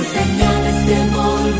Señales que volverán.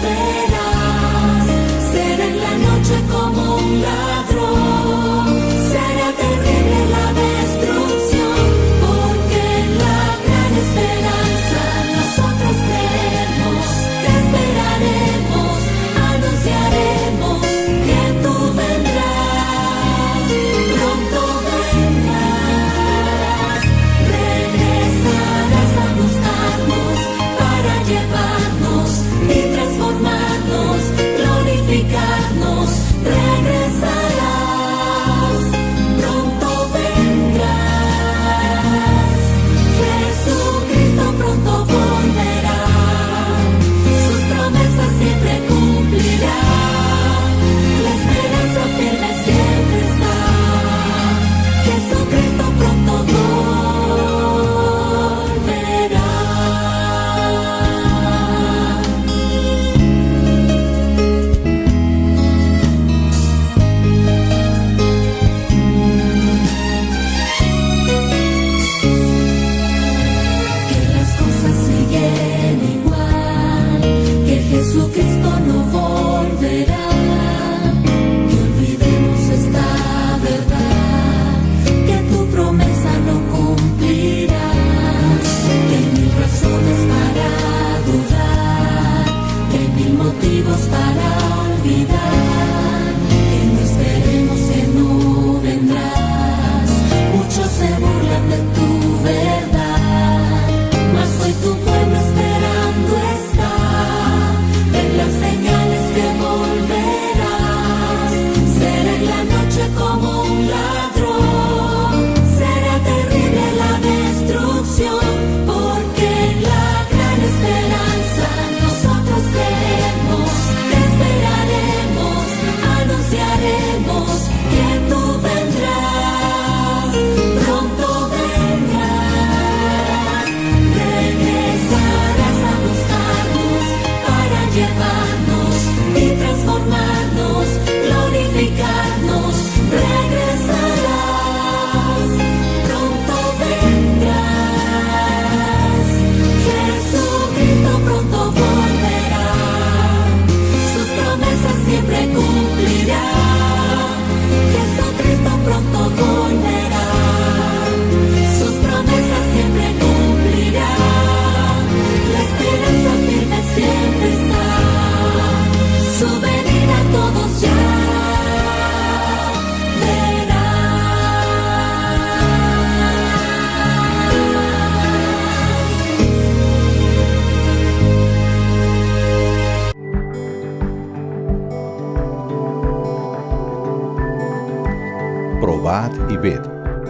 probad y ved.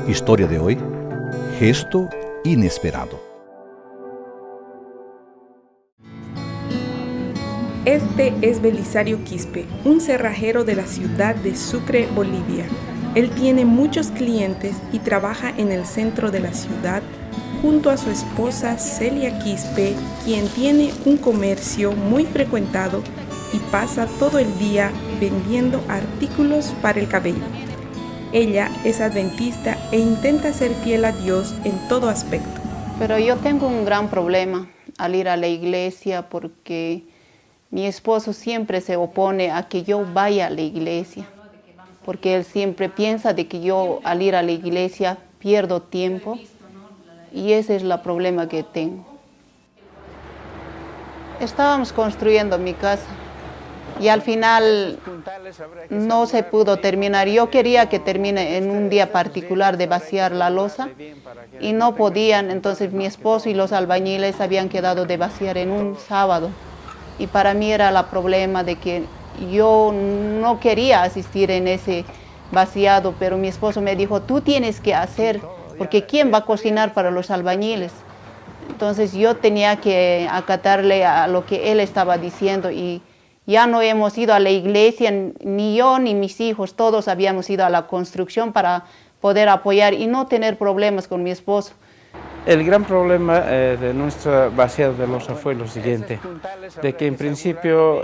Historia de hoy, gesto inesperado. Este es Belisario Quispe, un cerrajero de la ciudad de Sucre, Bolivia. Él tiene muchos clientes y trabaja en el centro de la ciudad junto a su esposa Celia Quispe, quien tiene un comercio muy frecuentado y pasa todo el día vendiendo artículos para el cabello. Ella es adventista e intenta ser fiel a Dios en todo aspecto. Pero yo tengo un gran problema al ir a la iglesia porque mi esposo siempre se opone a que yo vaya a la iglesia, porque él siempre piensa de que yo al ir a la iglesia pierdo tiempo y ese es el problema que tengo. Estábamos construyendo mi casa y al final no se pudo terminar. Yo quería que termine en un día particular de vaciar la losa y no podían, entonces mi esposo y los albañiles habían quedado de vaciar en un sábado. Y para mí era el problema de que yo no quería asistir en ese vaciado, pero mi esposo me dijo, tú tienes que hacer, porque ¿quién va a cocinar para los albañiles? Entonces yo tenía que acatarle a lo que él estaba diciendo y ya no hemos ido a la iglesia, ni yo ni mis hijos, todos habíamos ido a la construcción para poder apoyar y no tener problemas con mi esposo. El gran problema de nuestra vaciado de losa fue lo siguiente, de que en principio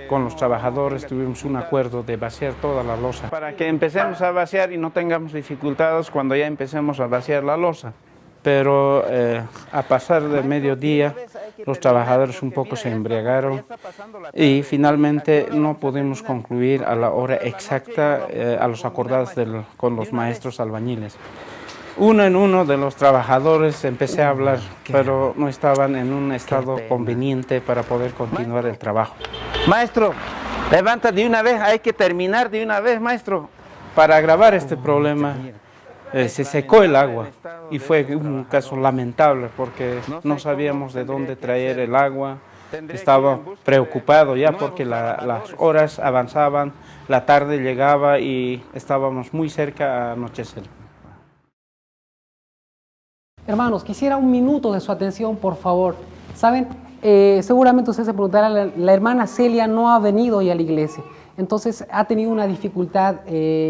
con los trabajadores tuvimos un acuerdo de vaciar toda la losa para que empecemos a vaciar y no tengamos dificultades cuando ya empecemos a vaciar la losa. Pero a pasar de mediodía los trabajadores un poco se embriagaron y finalmente no pudimos concluir a la hora exacta a los acordados con los maestros albañiles. Uno en uno de los trabajadores empecé a hablar, pero no estaban en un estado conveniente para poder continuar el trabajo. Maestro, levanta de una vez, hay que terminar de una vez, maestro. Para agravar este problema, se secó el agua y fue un caso lamentable porque no sabíamos de dónde traer el agua. Estaba preocupado ya porque las horas avanzaban, la tarde llegaba y estábamos muy cerca a anochecer. Hermanos, quisiera un minuto de su atención, por favor. Saben, seguramente usted se preguntará, la hermana Celia no ha venido hoy a la iglesia. Entonces ha tenido una dificultad,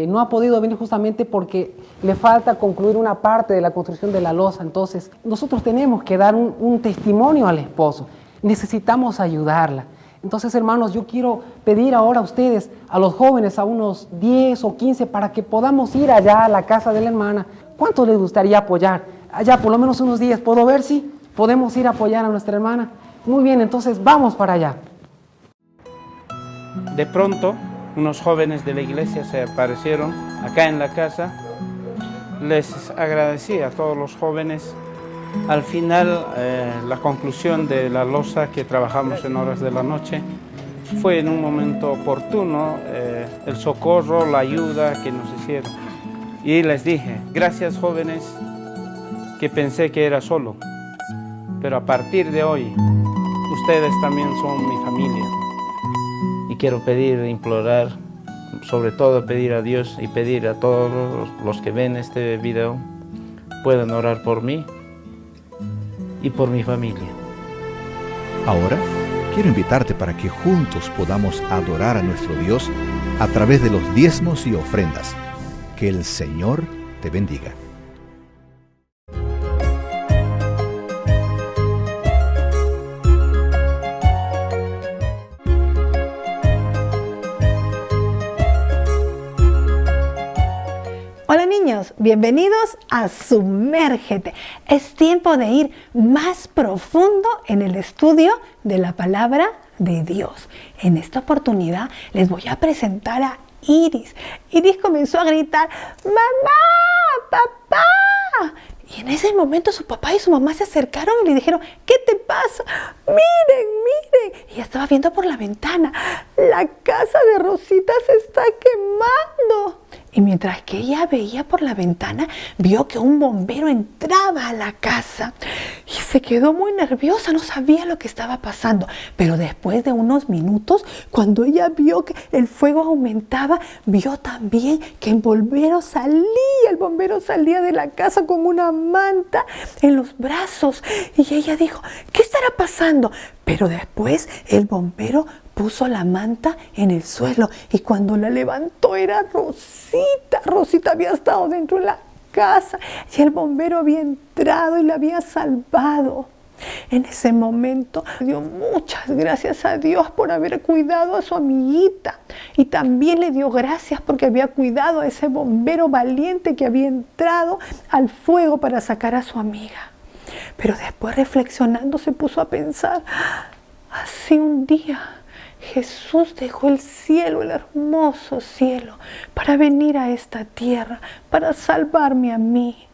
no ha podido venir justamente porque le falta concluir una parte de la construcción de la losa. Entonces nosotros tenemos que dar un testimonio al esposo, necesitamos ayudarla. Entonces, hermanos, yo quiero pedir ahora a ustedes, a los jóvenes, a unos 10 o 15, para que podamos ir allá a la casa de la hermana. ¿Cuánto les gustaría apoyar? Allá por lo menos unos 10, ¿puedo ver si podemos ir a apoyar a nuestra hermana? Muy bien, entonces vamos para allá. De pronto, unos jóvenes de la iglesia se aparecieron acá en la casa. Les agradecí a todos los jóvenes. Al final, la conclusión de la losa que trabajamos en horas de la noche fue en un momento oportuno el socorro, la ayuda que nos hicieron. Y les dije, gracias jóvenes, que pensé que era solo, pero a partir de hoy, ustedes también son mi familia. Y quiero pedir, implorar, sobre todo pedir a Dios y pedir a todos los que ven este video, puedan orar por mí y por mi familia. Ahora, quiero invitarte para que juntos podamos adorar a nuestro Dios a través de los diezmos y ofrendas. Que el Señor te bendiga. Hola niños, bienvenidos a Sumérgete. Es tiempo de ir más profundo en el estudio de la palabra de Dios. En esta oportunidad les voy a presentar a Iris. Iris comenzó a gritar, ¡mamá! ¡Papá! Y en ese momento su papá y su mamá se acercaron y le dijeron, ¿qué te pasa? Miren, Ella estaba viendo por la ventana. La casa de Rosita se está quemando. Y mientras que ella veía por la ventana, vio que un bombero entraba a la casa. Y se quedó muy nerviosa, no sabía lo que estaba pasando. Pero después de unos minutos, cuando ella vio que el fuego aumentaba, vio también que el bombero salía de la casa con una manta en los brazos. Y ella dijo, ¿qué estará pasando? Pero después el bombero puso la manta en el suelo y cuando la levantó era Rosita. Rosita había estado dentro de la casa y el bombero había entrado y la había salvado. En ese momento dio muchas gracias a Dios por haber cuidado a su amiguita y también le dio gracias porque había cuidado a ese bombero valiente que había entrado al fuego para sacar a su amiga. Pero después, reflexionando, se puso a pensar, así un día Jesús dejó el cielo, el hermoso cielo, para venir a esta tierra, para salvarme a mí.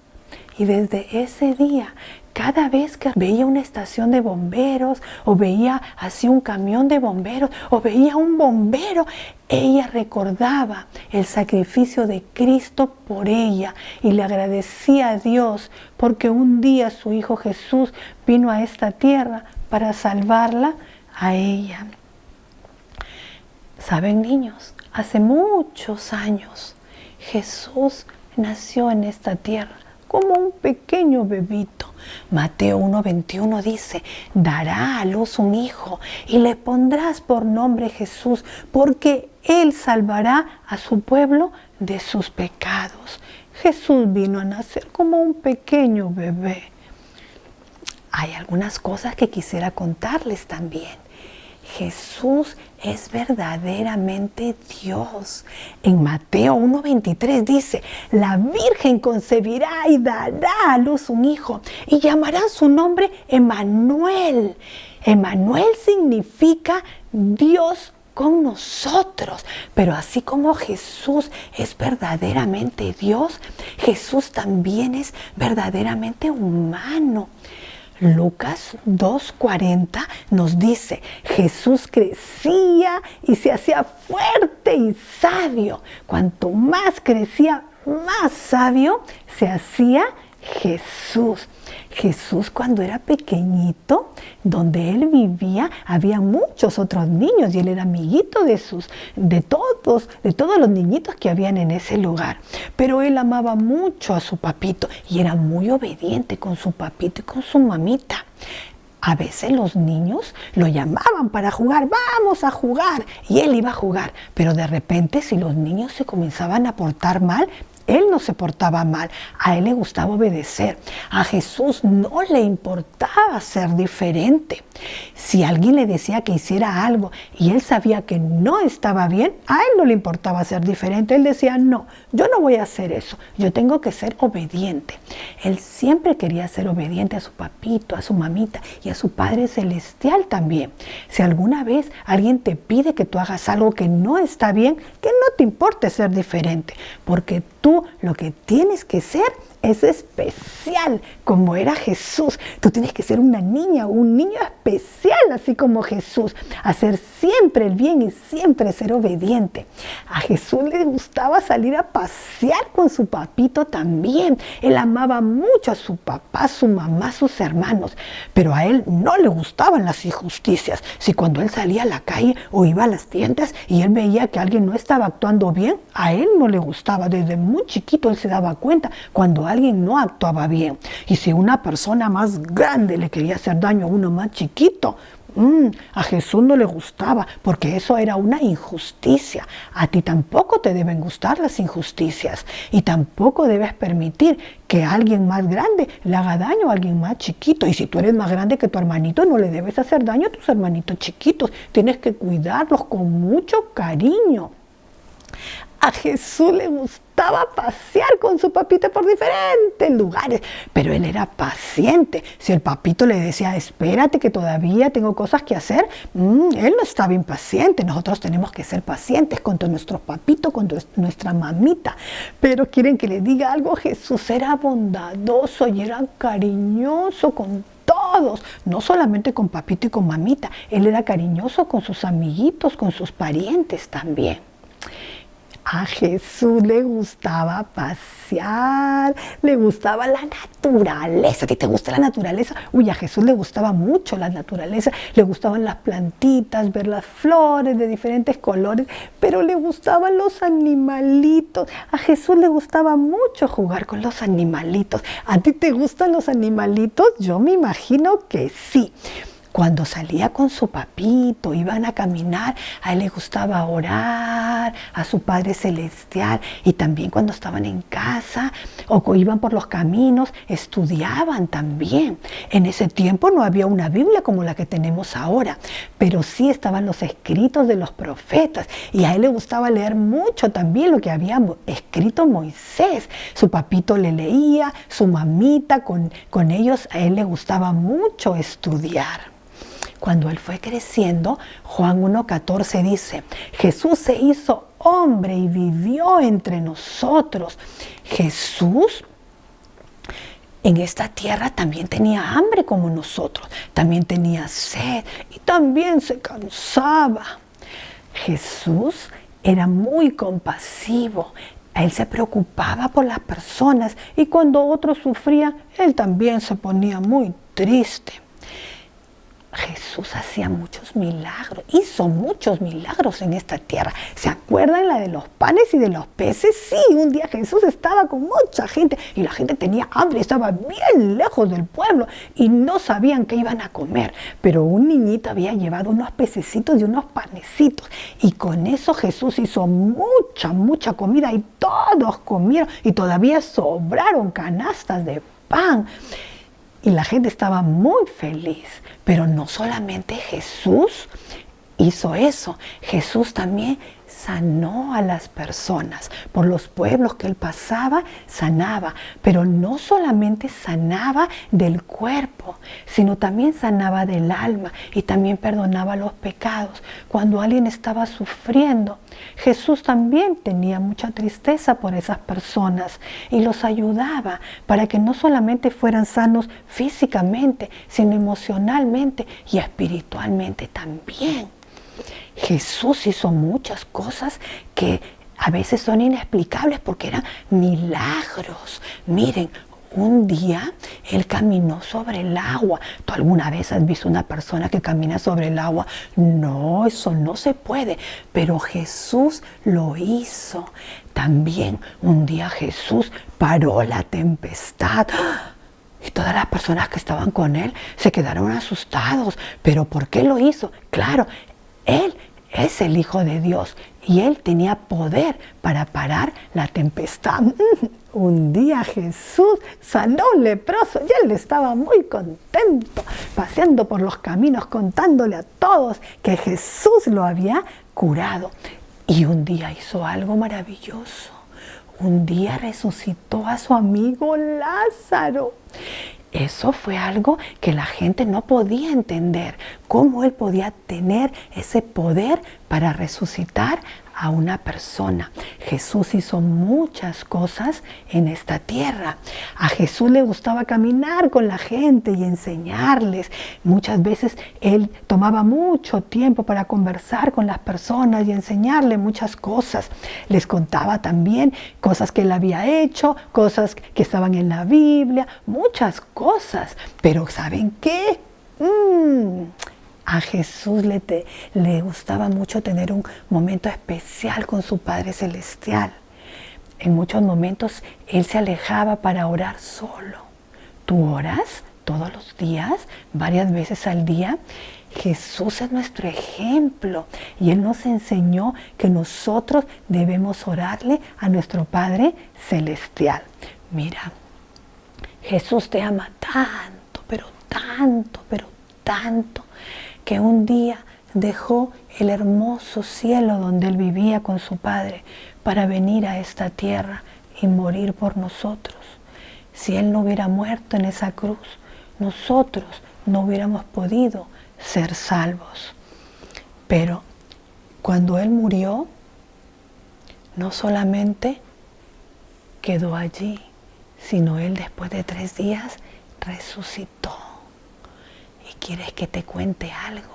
Y desde ese día, cada vez que veía una estación de bomberos, o veía así un camión de bomberos, o veía un bombero, ella recordaba el sacrificio de Cristo por ella y le agradecía a Dios porque un día su Hijo Jesús vino a esta tierra para salvarla a ella. ¿Saben, niños? Hace muchos años Jesús nació en esta tierra como un pequeño bebito. Mateo 1:21 dice, dará a luz un hijo y le pondrás por nombre Jesús, porque él salvará a su pueblo de sus pecados. Jesús vino a nacer como un pequeño bebé. Hay algunas cosas que quisiera contarles también. Jesús es verdaderamente Dios. En Mateo 1:23 dice, la Virgen concebirá y dará a luz un hijo y llamará su nombre Emmanuel. Emmanuel significa Dios con nosotros. Pero así como Jesús es verdaderamente Dios, Jesús también es verdaderamente humano. Lucas 2:40 nos dice, Jesús crecía y se hacía fuerte y sabio. Cuanto más crecía, más sabio se hacía Jesús. Jesús, cuando era pequeñito, donde él vivía, había muchos otros niños y él era amiguito de todos los niñitos que habían en ese lugar. Pero él amaba mucho a su papito y era muy obediente con su papito y con su mamita. A veces los niños lo llamaban para jugar, vamos a jugar, y él iba a jugar. Pero de repente, si los niños se comenzaban a portar mal, él no se portaba mal, a él le gustaba obedecer. A Jesús no le importaba ser diferente. Si alguien le decía que hiciera algo y él sabía que no estaba bien, a él no le importaba ser diferente. Él decía, no, yo no voy a hacer eso, yo tengo que ser obediente. Él siempre quería ser obediente a su papito, a su mamita y a su Padre Celestial también. Si alguna vez alguien te pide que tú hagas algo que no está bien, que no te importe ser diferente, porque tú lo que tienes que ser es especial, como era Jesús. Tú tienes que ser una niña o un niño especial, así como Jesús. Hacer siempre el bien y siempre ser obediente. A Jesús le gustaba salir a pasear con su papito también. Él amaba mucho a su papá, su mamá, sus hermanos. Pero a él no le gustaban las injusticias. Si cuando él salía a la calle o iba a las tiendas y él veía que alguien no estaba actuando bien, a él no le gustaba. Desde muy chiquito él se daba cuenta cuando alguien no actuaba bien. Y si una persona más grande le quería hacer daño a uno más chiquito, a Jesús no le gustaba, porque eso era una injusticia. A ti tampoco te deben gustar las injusticias y tampoco debes permitir que alguien más grande le haga daño a alguien más chiquito. Y si tú eres más grande que tu hermanito, no le debes hacer daño a tus hermanitos chiquitos. Tienes que cuidarlos con mucho cariño. A Jesús le gustaba pasear con su papito por diferentes lugares, pero él era paciente. Si el papito le decía, espérate que todavía tengo cosas que hacer, él no estaba impaciente. Nosotros tenemos que ser pacientes con nuestro papito, con nuestra mamita. Pero quieren que les diga algo, Jesús era bondadoso y era cariñoso con todos, no solamente con papito y con mamita. Él era cariñoso con sus amiguitos, con sus parientes también. A Jesús le gustaba pasear, le gustaba la naturaleza. ¿A ti te gusta la naturaleza? Uy, a Jesús le gustaba mucho la naturaleza, le gustaban las plantitas, ver las flores de diferentes colores, pero le gustaban los animalitos. A Jesús le gustaba mucho jugar con los animalitos. ¿A ti te gustan los animalitos? Yo me imagino que sí. Cuando salía con su papito, iban a caminar, a él le gustaba orar a su Padre Celestial, y también cuando estaban en casa o iban por los caminos, estudiaban también. En ese tiempo no había una Biblia como la que tenemos ahora, pero sí estaban los escritos de los profetas, y a él le gustaba leer mucho también lo que había escrito Moisés. Su papito le leía, su mamita, con ellos a él le gustaba mucho estudiar. Cuando él fue creciendo, Juan 1:14 dice, Jesús se hizo hombre y vivió entre nosotros. Jesús en esta tierra también tenía hambre como nosotros, también tenía sed y también se cansaba. Jesús era muy compasivo. Él se preocupaba por las personas, y cuando otros sufrían, él también se ponía muy triste. Jesús hacía muchos milagros, hizo muchos milagros en esta tierra. ¿Se acuerdan la de los panes y de los peces? Sí, un día Jesús estaba con mucha gente y la gente tenía hambre, estaba bien lejos del pueblo y no sabían qué iban a comer. Pero un niñito había llevado unos pececitos y unos panecitos, y con eso Jesús hizo mucha comida, y todos comieron, y todavía sobraron canastas de pan. Y la gente estaba muy feliz. Pero no solamente Jesús hizo eso. Jesús también sanó a las personas. Por los pueblos que él pasaba, sanaba. Pero no solamente sanaba del cuerpo, sino también sanaba del alma, y también perdonaba los pecados. Cuando alguien estaba sufriendo, Jesús también tenía mucha tristeza por esas personas y los ayudaba para que no solamente fueran sanos físicamente, sino emocionalmente y espiritualmente también. Jesús hizo muchas cosas que a veces son inexplicables porque eran milagros. Miren, un día él caminó sobre el agua. ¿Tú alguna vez has visto una persona que camina sobre el agua? No, eso no se puede. Pero Jesús lo hizo. También un día Jesús paró la tempestad. Y todas las personas que estaban con él se quedaron asustados. ¿Pero por qué lo hizo? Claro, él es el Hijo de Dios y él tenía poder para parar la tempestad. Un día Jesús sanó a un leproso y él estaba muy contento, paseando por los caminos, contándole a todos que Jesús lo había curado. Y un día hizo algo maravilloso. Un día resucitó a su amigo Lázaro. Eso fue algo que la gente no podía entender, cómo él podía tener ese poder para resucitar a una persona. Jesús hizo muchas cosas en esta tierra. A Jesús le gustaba caminar con la gente y enseñarles. Muchas veces él tomaba mucho tiempo para conversar con las personas y enseñarles muchas cosas. Les contaba también cosas que él había hecho, cosas que estaban en la Biblia, muchas cosas. Pero ¿saben qué? A Jesús le gustaba mucho tener un momento especial con su Padre Celestial. En muchos momentos él se alejaba para orar solo. ¿Tú oras todos los días, varias veces al día? Jesús es nuestro ejemplo y él nos enseñó que nosotros debemos orarle a nuestro Padre Celestial. Mira, Jesús te ama tanto, pero tanto, que un día dejó el hermoso cielo donde él vivía con su Padre para venir a esta tierra y morir por nosotros. Si él no hubiera muerto en esa cruz, nosotros no hubiéramos podido ser salvos. Pero cuando él murió, no solamente quedó allí, sino él después de 3 días resucitó. ¿Y quieres que te cuente algo?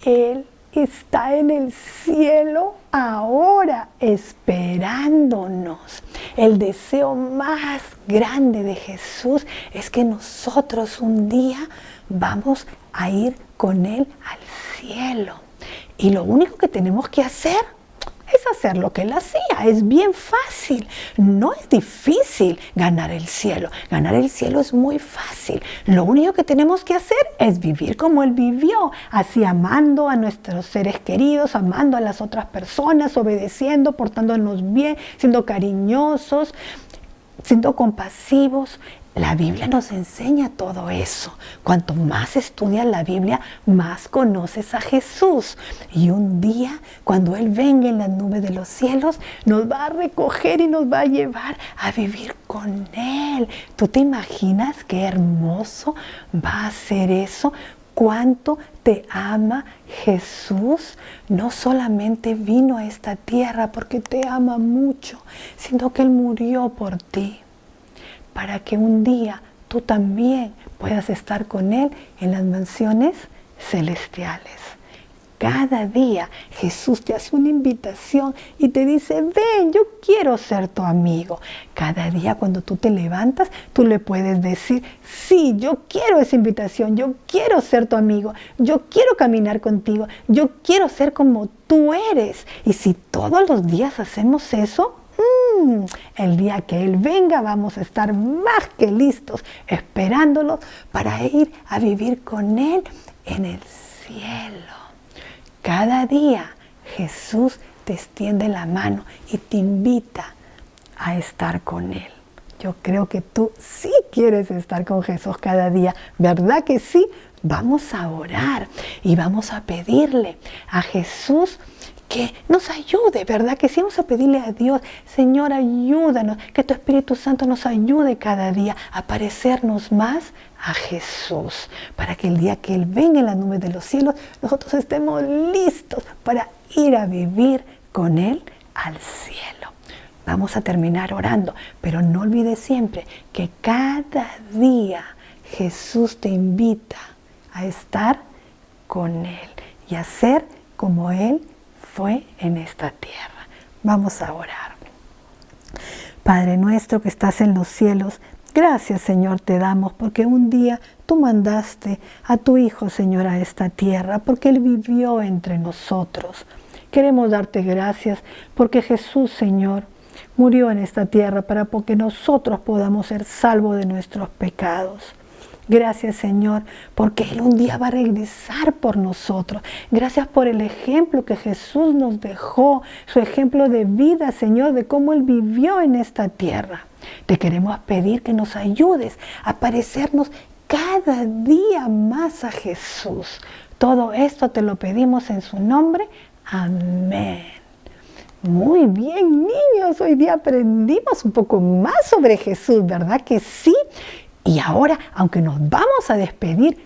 Él está en el cielo ahora esperándonos. El deseo más grande de Jesús es que nosotros un día vamos a ir con Él al cielo. Y lo único que tenemos que hacer es hacer lo que Él hacía. Es bien fácil. No es difícil ganar el cielo. Ganar el cielo es muy fácil. Lo único que tenemos que hacer es vivir como Él vivió. Así, amando a nuestros seres queridos, amando a las otras personas, obedeciendo, portándonos bien, siendo cariñosos, siendo compasivos. La Biblia nos enseña todo eso. Cuanto más estudias la Biblia, más conoces a Jesús. Y un día, cuando Él venga en la nube de los cielos, nos va a recoger y nos va a llevar a vivir con Él. ¿Tú te imaginas qué hermoso va a ser eso? ¿Cuánto te ama Jesús? No solamente vino a esta tierra porque te ama mucho, sino que Él murió por ti, para que un día tú también puedas estar con Él en las mansiones celestiales. Cada día Jesús te hace una invitación y te dice, ven, yo quiero ser tu amigo. Cada día cuando tú te levantas, tú le puedes decir, sí, yo quiero esa invitación, yo quiero ser tu amigo, yo quiero caminar contigo, yo quiero ser como tú eres. Y si todos los días hacemos eso, el día que Él venga vamos a estar más que listos, esperándolos para ir a vivir con Él en el cielo. Cada día Jesús te extiende la mano y te invita a estar con Él. Yo creo que tú sí quieres estar con Jesús cada día, ¿verdad que sí? Vamos a orar y vamos a pedirle a Jesús que nos ayude, ¿verdad? Que sí, vamos a pedirle a Dios, Señor, ayúdanos, que tu Espíritu Santo nos ayude cada día a parecernos más a Jesús, para que el día que Él venga en la nube de los cielos, nosotros estemos listos para ir a vivir con Él al cielo. Vamos a terminar orando, pero no olvides siempre que cada día Jesús te invita a estar con Él y a ser como Él fue en esta tierra. Vamos a orar. Padre nuestro que estás en los cielos, gracias, Señor, te damos porque un día tú mandaste a tu Hijo, Señor, a esta tierra, porque Él vivió entre nosotros. Queremos darte gracias porque Jesús, Señor, murió en esta tierra para que nosotros podamos ser salvos de nuestros pecados. Gracias, Señor, porque Él un día va a regresar por nosotros. Gracias por el ejemplo que Jesús nos dejó, su ejemplo de vida, Señor, de cómo Él vivió en esta tierra. Te queremos pedir que nos ayudes a parecernos cada día más a Jesús. Todo esto te lo pedimos en su nombre. Amén. Muy bien, niños, hoy día aprendimos un poco más sobre Jesús, ¿verdad que sí? Y ahora, aunque nos vamos a despedir,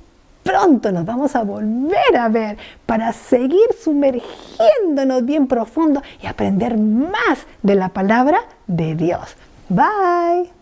pronto nos vamos a volver a ver para seguir sumergiéndonos bien profundo y aprender más de la palabra de Dios. Bye.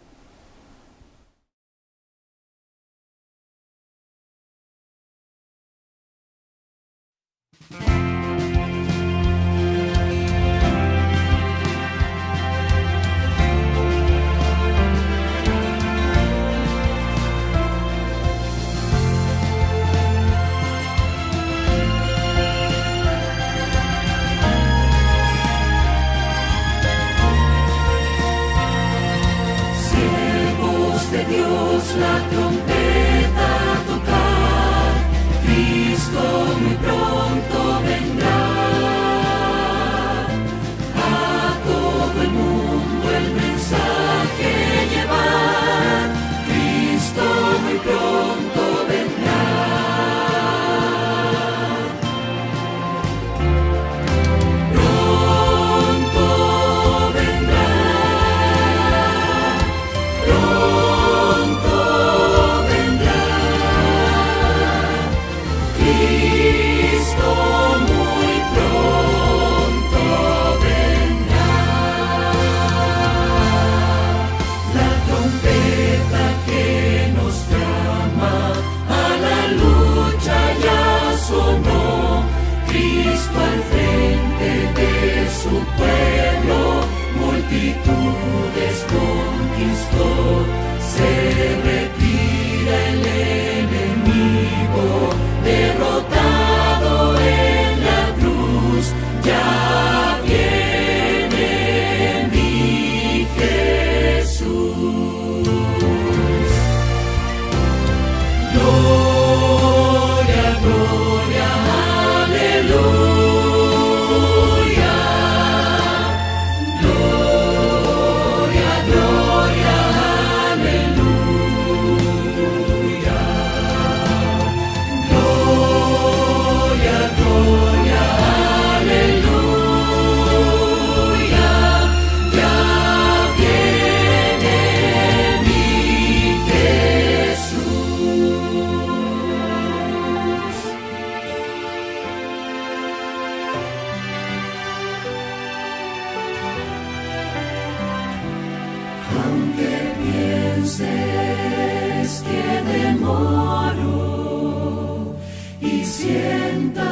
sientas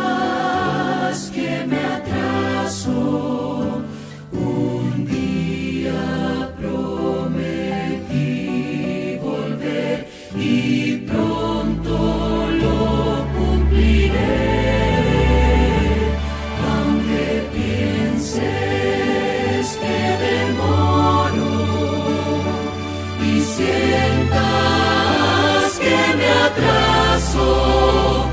que me atraso, un día prometí volver y pronto lo cumpliré, aunque pienses que demoro y sientas que me atraso.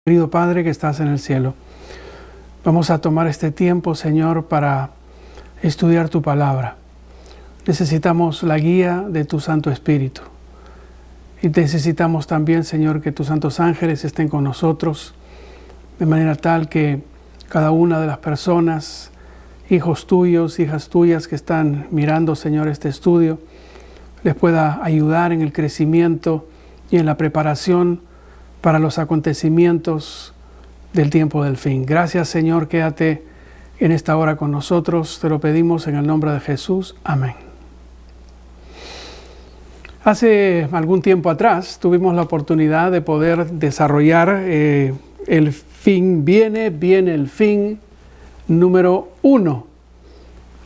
Querido Padre que estás en el cielo, vamos a tomar este tiempo, Señor, para estudiar tu palabra. Necesitamos la guía de tu Santo Espíritu. Y necesitamos también, Señor, que tus santos ángeles estén con nosotros, de manera tal que cada una de las personas, hijos tuyos, hijas tuyas que están mirando, Señor, este estudio, les pueda ayudar en el crecimiento y en la preparación para los acontecimientos del tiempo del fin. Gracias, Señor, quédate en esta hora con nosotros. Te lo pedimos en el nombre de Jesús. Amén. Hace algún tiempo atrás tuvimos la oportunidad de poder desarrollar el fin viene el fin número 1.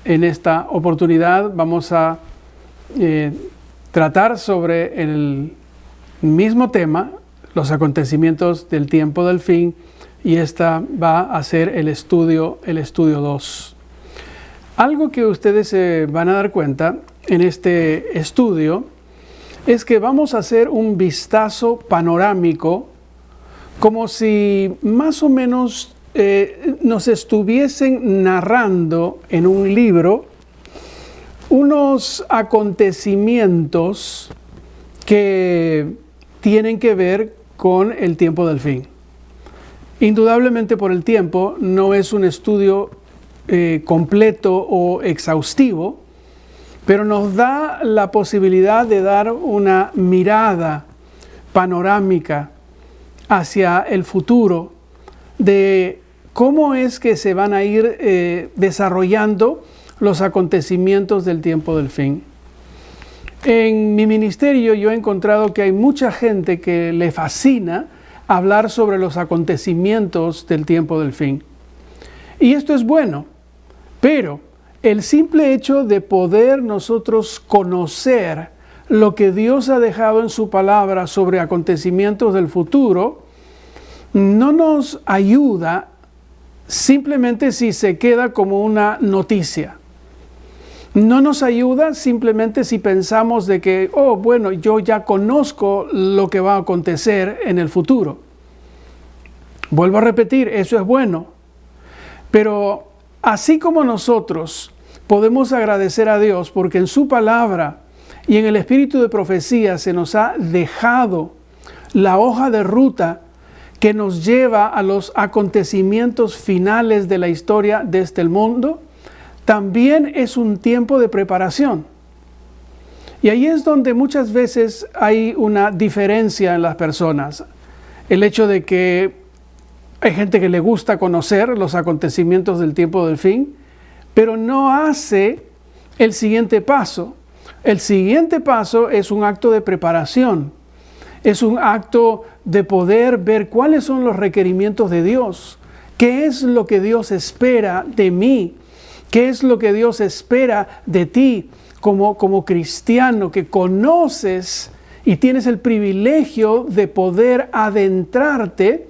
En esta oportunidad vamos a tratar sobre el mismo tema, los acontecimientos del tiempo del fin, y esta va a ser el estudio 2. Algo que ustedes se van a dar cuenta en este estudio es que vamos a hacer un vistazo panorámico, como si más o menos nos estuviesen narrando en un libro unos acontecimientos que tienen que ver con el tiempo del fin. Indudablemente, por el tiempo, no es un estudio completo o exhaustivo, pero nos da la posibilidad de dar una mirada panorámica hacia el futuro de cómo es que se van a ir desarrollando los acontecimientos del tiempo del fin. En mi ministerio yo he encontrado que hay mucha gente que le fascina hablar sobre los acontecimientos del tiempo del fin. Y esto es bueno, pero el simple hecho de poder nosotros conocer lo que Dios ha dejado en su palabra sobre acontecimientos del futuro no nos ayuda simplemente si se queda como una noticia. No nos ayuda simplemente si pensamos de que, oh, bueno, yo ya conozco lo que va a acontecer en el futuro. Vuelvo a repetir, eso es bueno. Pero así como nosotros podemos agradecer a Dios porque en su palabra y en el espíritu de profecía se nos ha dejado la hoja de ruta que nos lleva a los acontecimientos finales de la historia de este mundo, también es un tiempo de preparación. Y ahí es donde muchas veces hay una diferencia en las personas. El hecho de que hay gente que le gusta conocer los acontecimientos del tiempo del fin, pero no hace el siguiente paso. El siguiente paso es un acto de preparación. Es un acto de poder ver cuáles son los requerimientos de Dios. ¿Qué es lo que Dios espera de mí? ¿Qué es lo que Dios espera de ti como cristiano que conoces y tienes el privilegio de poder adentrarte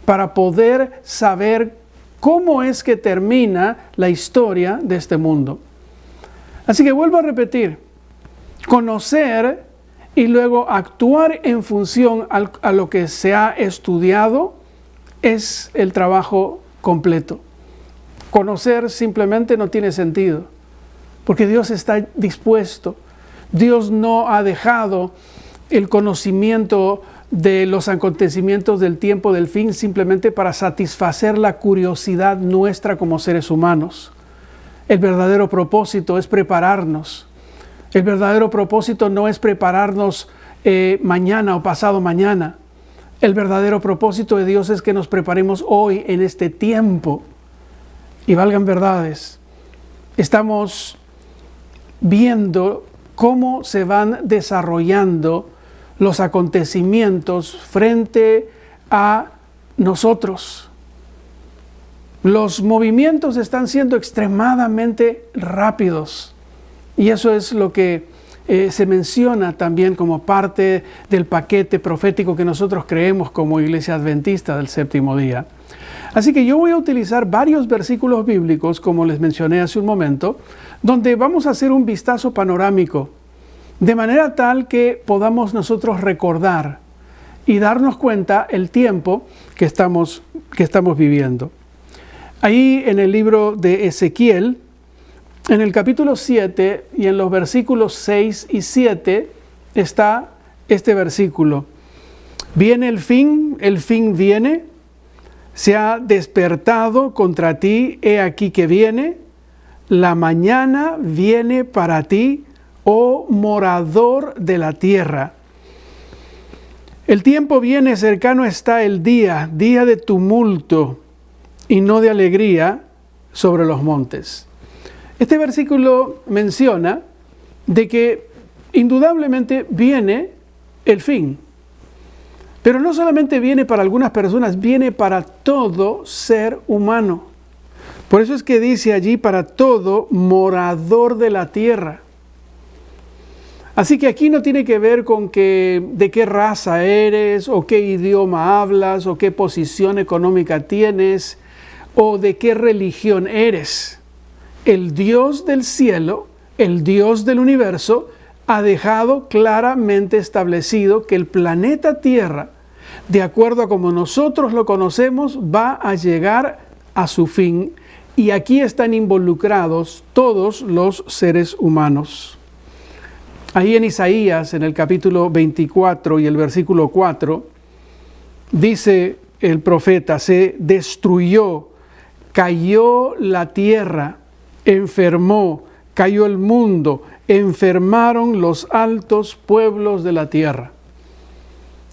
para poder saber cómo es que termina la historia de este mundo? Así que vuelvo a repetir, conocer y luego actuar en función a lo que se ha estudiado es el trabajo completo. Conocer simplemente no tiene sentido, porque Dios está dispuesto. Dios no ha dejado el conocimiento de los acontecimientos del tiempo del fin simplemente para satisfacer la curiosidad nuestra como seres humanos. El verdadero propósito es prepararnos. El verdadero propósito no es prepararnos mañana o pasado mañana. El verdadero propósito de Dios es que nos preparemos hoy en este tiempo. Y valgan verdades, estamos viendo cómo se van desarrollando los acontecimientos frente a nosotros. Los movimientos están siendo extremadamente rápidos y eso es lo que se menciona también como parte del paquete profético que nosotros creemos como Iglesia Adventista del Séptimo Día. Así que yo voy a utilizar varios versículos bíblicos, como les mencioné hace un momento, donde vamos a hacer un vistazo panorámico, de manera tal que podamos nosotros recordar y darnos cuenta el tiempo que estamos viviendo. Ahí en el libro de Ezequiel, en el capítulo 7 y en los versículos 6 y 7 está este versículo. Viene el fin viene. Se ha despertado contra ti, he aquí que viene, la mañana viene para ti, oh morador de la tierra. El tiempo viene, cercano está el día de tumulto y no de alegría sobre los montes. Este versículo menciona de que indudablemente viene el fin. Pero no solamente viene para algunas personas, viene para todo ser humano. Por eso es que dice allí para todo morador de la tierra. Así que aquí no tiene que ver con de qué raza eres, o qué idioma hablas, o qué posición económica tienes, o de qué religión eres. El Dios del cielo, el Dios del universo, ha dejado claramente establecido que el planeta Tierra, de acuerdo a como nosotros lo conocemos, va a llegar a su fin. Y aquí están involucrados todos los seres humanos. Ahí en Isaías, en el capítulo 24 y el versículo 4, dice el profeta, se destruyó, cayó la tierra, enfermó, cayó el mundo, enfermaron los altos pueblos de la tierra.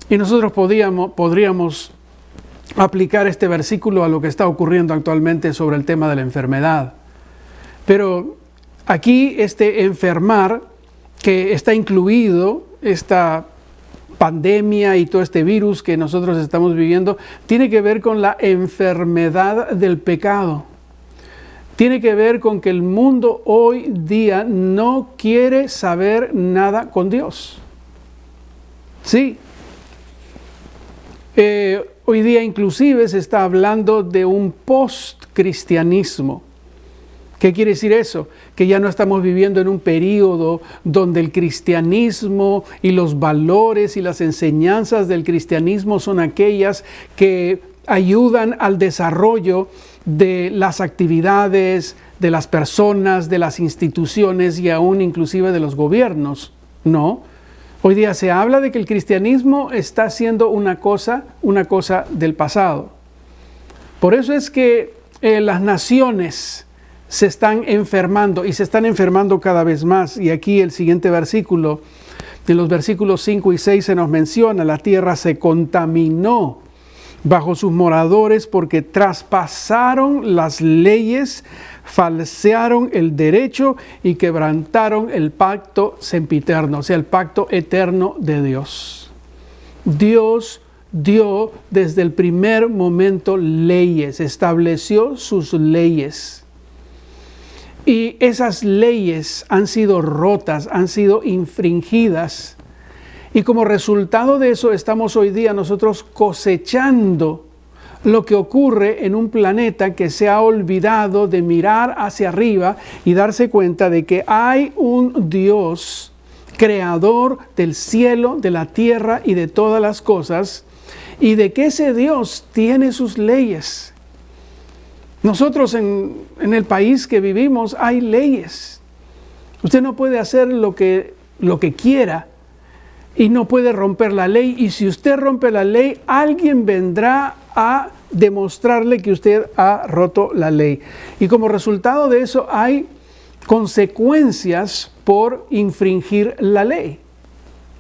Y nosotros podríamos aplicar este versículo a lo que está ocurriendo actualmente sobre el tema de la enfermedad. Pero aquí este enfermar, que está incluido esta pandemia y todo este virus que nosotros estamos viviendo, tiene que ver con la enfermedad del pecado. Tiene que ver con que el mundo hoy día no quiere saber nada con Dios. Sí. hoy día inclusive se está hablando de un post-cristianismo. ¿Qué quiere decir eso? Que ya no estamos viviendo en un periodo donde el cristianismo y los valores y las enseñanzas del cristianismo son aquellas que ayudan al desarrollo de las actividades, de las personas, de las instituciones y aún inclusive de los gobiernos. No. Hoy día se habla de que el cristianismo está siendo una cosa del pasado. Por eso es que las naciones se están enfermando y se están enfermando cada vez más. Y aquí el siguiente versículo, en los versículos 5 y 6 se nos menciona, la tierra se contaminó bajo sus moradores porque traspasaron las leyes, falsearon el derecho y quebrantaron el pacto sempiterno, o sea, el pacto eterno de Dios. Dios dio desde el primer momento leyes, estableció sus leyes. Y esas leyes han sido rotas, han sido infringidas. Y como resultado de eso estamos hoy día nosotros cosechando lo que ocurre en un planeta que se ha olvidado de mirar hacia arriba y darse cuenta de que hay un Dios creador del cielo, de la tierra y de todas las cosas, y de que ese Dios tiene sus leyes. Nosotros en el país que vivimos hay leyes. Usted no puede hacer lo que quiera y no puede romper la ley. Y si usted rompe la ley, alguien vendrá a demostrarle que usted ha roto la ley. Y como resultado de eso hay consecuencias por infringir la ley.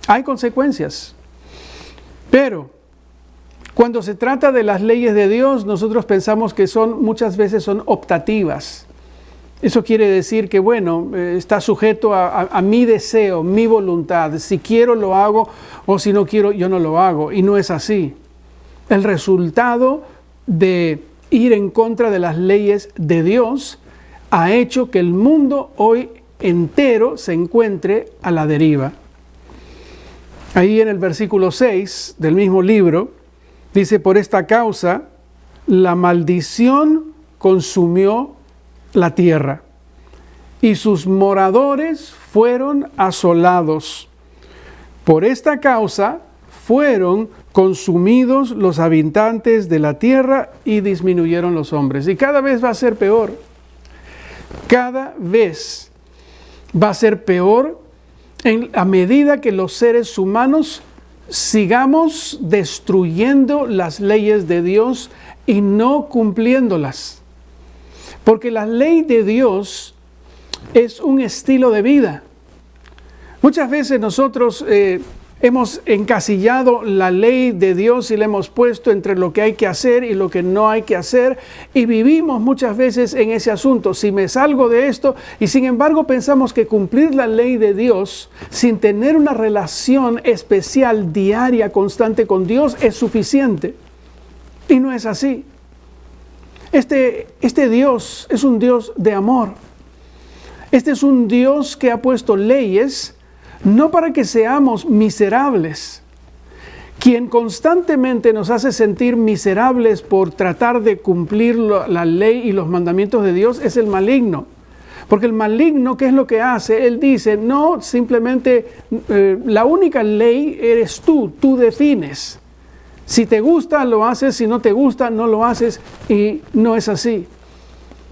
Hay consecuencias. Pero cuando se trata de las leyes de Dios, nosotros pensamos que muchas veces son optativas. Eso quiere decir que, está sujeto a mi deseo, mi voluntad. Si quiero, lo hago, o si no quiero, yo no lo hago. Y no es así. El resultado de ir en contra de las leyes de Dios ha hecho que el mundo hoy entero se encuentre a la deriva. Ahí en el versículo 6 del mismo libro, dice, por esta causa, la maldición consumió la tierra y sus moradores fueron asolados. Por esta causa fueron consumidos los habitantes de la tierra y disminuyeron los hombres. Y cada vez va a ser peor. Cada vez va a ser peor a medida que los seres humanos sigamos destruyendo las leyes de Dios y no cumpliéndolas. Porque la ley de Dios es un estilo de vida. Muchas veces nosotros hemos encasillado la ley de Dios y la hemos puesto entre lo que hay que hacer y lo que no hay que hacer, y vivimos muchas veces en ese asunto. Si me salgo de esto, y sin embargo pensamos que cumplir la ley de Dios sin tener una relación especial, diaria, constante con Dios es suficiente. Y no es así. Este Dios es un Dios de amor. Este es un Dios que ha puesto leyes no para que seamos miserables. Quien constantemente nos hace sentir miserables por tratar de cumplir la ley y los mandamientos de Dios es el maligno. Porque el maligno, ¿qué es lo que hace? Él dice, no, simplemente la única ley eres tú defines. Si te gusta, lo haces, si no te gusta, no lo haces, y no es así.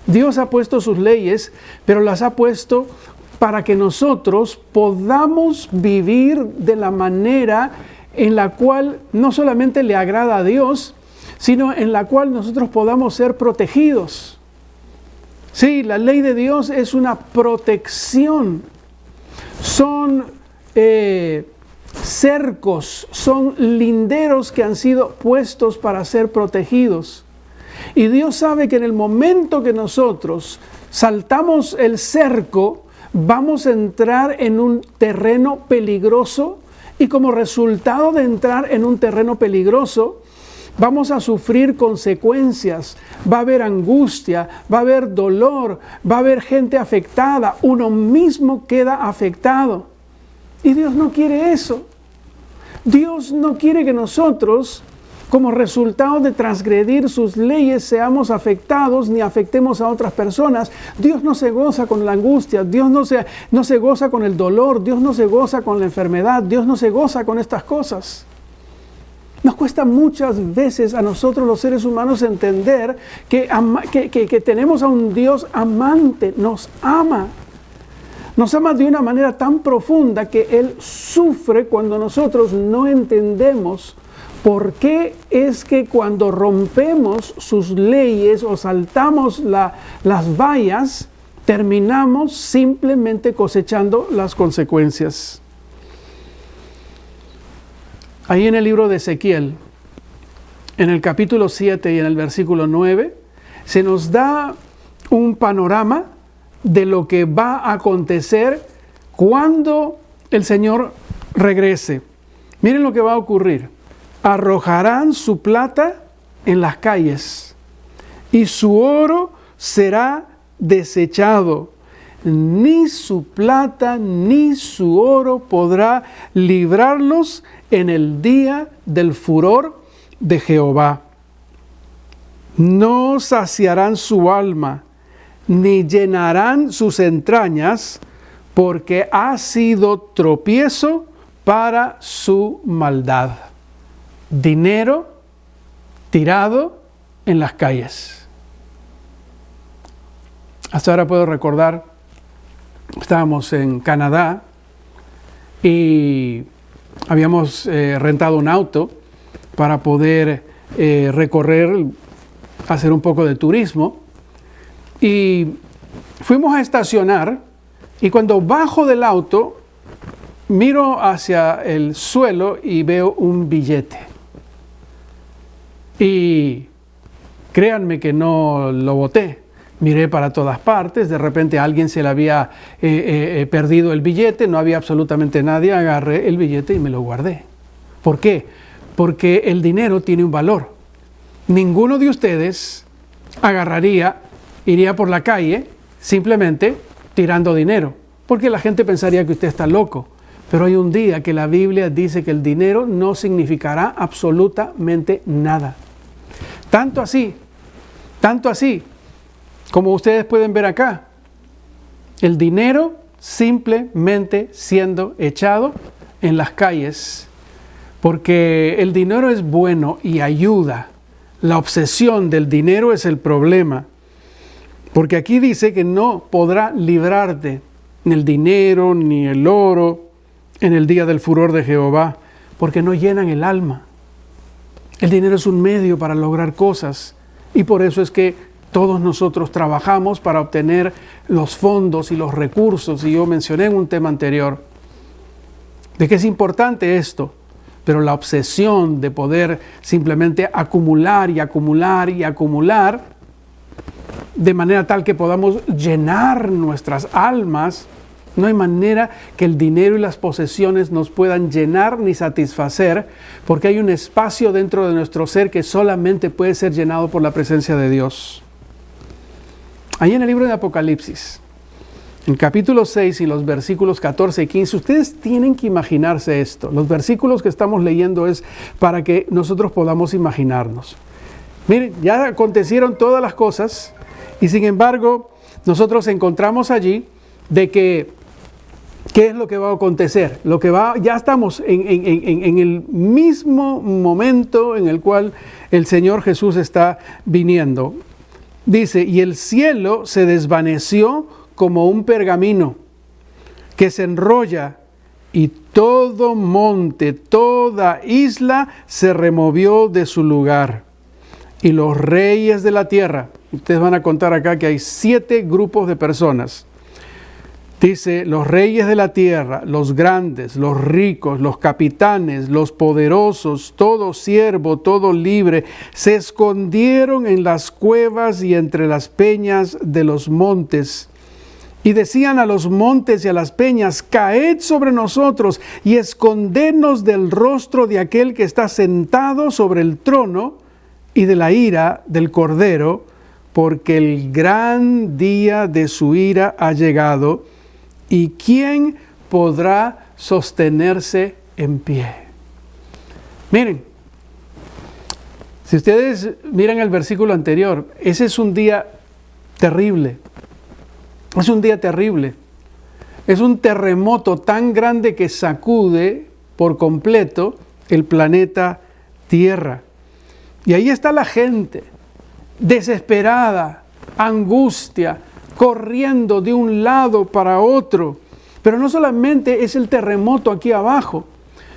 Dios ha puesto sus leyes, pero las ha puesto para que nosotros podamos vivir de la manera en la cual no solamente le agrada a Dios, sino en la cual nosotros podamos ser protegidos. Sí, la ley de Dios es una protección. Son cercos, son linderos que han sido puestos para ser protegidos. Y Dios sabe que en el momento que nosotros saltamos el cerco, vamos a entrar en un terreno peligroso, y como resultado de entrar en un terreno peligroso, vamos a sufrir consecuencias. Va a haber angustia, va a haber dolor, va a haber gente afectada, uno mismo queda afectado. Y Dios no quiere eso. Dios no quiere que nosotros como resultado de transgredir sus leyes, seamos afectados ni afectemos a otras personas. Dios no se goza con la angustia, Dios no se goza con el dolor, Dios no se goza con la enfermedad, Dios no se goza con estas cosas. Nos cuesta muchas veces a nosotros los seres humanos entender que tenemos a un Dios amante, nos ama. Nos ama de una manera tan profunda que Él sufre cuando nosotros no entendemos por qué es que cuando rompemos sus leyes o saltamos las vallas, terminamos simplemente cosechando las consecuencias. Ahí en el libro de Ezequiel, en el capítulo 7 y en el versículo 9, se nos da un panorama de lo que va a acontecer cuando el Señor regrese. Miren lo que va a ocurrir. Arrojarán su plata en las calles y su oro será desechado. Ni su plata ni su oro podrá librarlos en el día del furor de Jehová. No saciarán su alma, ni llenarán sus entrañas, porque ha sido tropiezo para su maldad. Dinero tirado en las calles. Hasta ahora puedo recordar, estábamos en Canadá y habíamos rentado un auto para poder recorrer, hacer un poco de turismo. Y fuimos a estacionar y cuando bajo del auto, miro hacia el suelo y veo un billete. Y créanme que no lo boté. Miré para todas partes, de repente a alguien se le había perdido el billete, no había absolutamente nadie, agarré el billete y me lo guardé. ¿Por qué? Porque el dinero tiene un valor. Ninguno de ustedes iría por la calle simplemente tirando dinero, porque la gente pensaría que usted está loco. Pero hay un día que la Biblia dice que el dinero no significará absolutamente nada. Tanto así, como ustedes pueden ver acá, el dinero simplemente siendo echado en las calles, porque el dinero es bueno y ayuda. La obsesión del dinero es el problema, porque aquí dice que no podrá librarte ni el dinero ni el oro en el día del furor de Jehová, porque no llenan el alma. El dinero es un medio para lograr cosas y por eso es que todos nosotros trabajamos para obtener los fondos y los recursos, y yo mencioné en un tema anterior de que es importante esto, pero la obsesión de poder simplemente acumular y acumular y acumular de manera tal que podamos llenar nuestras almas, no hay manera que el dinero y las posesiones nos puedan llenar ni satisfacer, porque hay un espacio dentro de nuestro ser que solamente puede ser llenado por la presencia de Dios. Ahí en el libro de Apocalipsis, en capítulo 6 y los versículos 14 y 15, ustedes tienen que imaginarse esto. Los versículos que estamos leyendo es para que nosotros podamos imaginarnos. Miren, ya acontecieron todas las cosas y sin embargo nosotros encontramos allí de que ¿qué es lo que va a acontecer? Ya estamos en el mismo momento en el cual el Señor Jesús está viniendo. Dice, y el cielo se desvaneció como un pergamino que se enrolla, y todo monte, toda isla se removió de su lugar. Y los reyes de la tierra, ustedes van a contar acá que hay 7 grupos de personas. Dice, los reyes de la tierra, los grandes, los ricos, los capitanes, los poderosos, todo siervo, todo libre, se escondieron en las cuevas y entre las peñas de los montes. Y decían a los montes y a las peñas, caed sobre nosotros y escondednos del rostro de aquel que está sentado sobre el trono y de la ira del Cordero, porque el gran día de su ira ha llegado. ¿Y quién podrá sostenerse en pie? Miren, Si ustedes miran el versículo anterior, ese es un día terrible. Es un día terrible. Es un terremoto tan grande que sacude por completo el planeta Tierra. Y ahí está la gente, desesperada, angustia, corriendo de un lado para otro. Pero no solamente es el terremoto aquí abajo,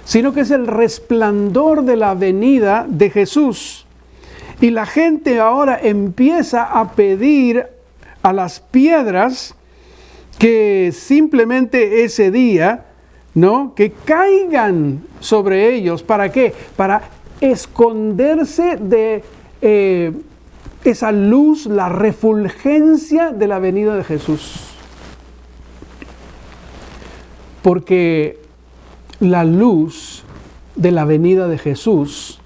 sino que es el resplandor de la venida de Jesús. Y la gente ahora empieza a pedir a las piedras que simplemente ese día, ¿no?, que caigan sobre ellos. ¿Para qué? Para esconderse de esa luz, la refulgencia de la venida de Jesús. Porque la luz de la venida de Jesús,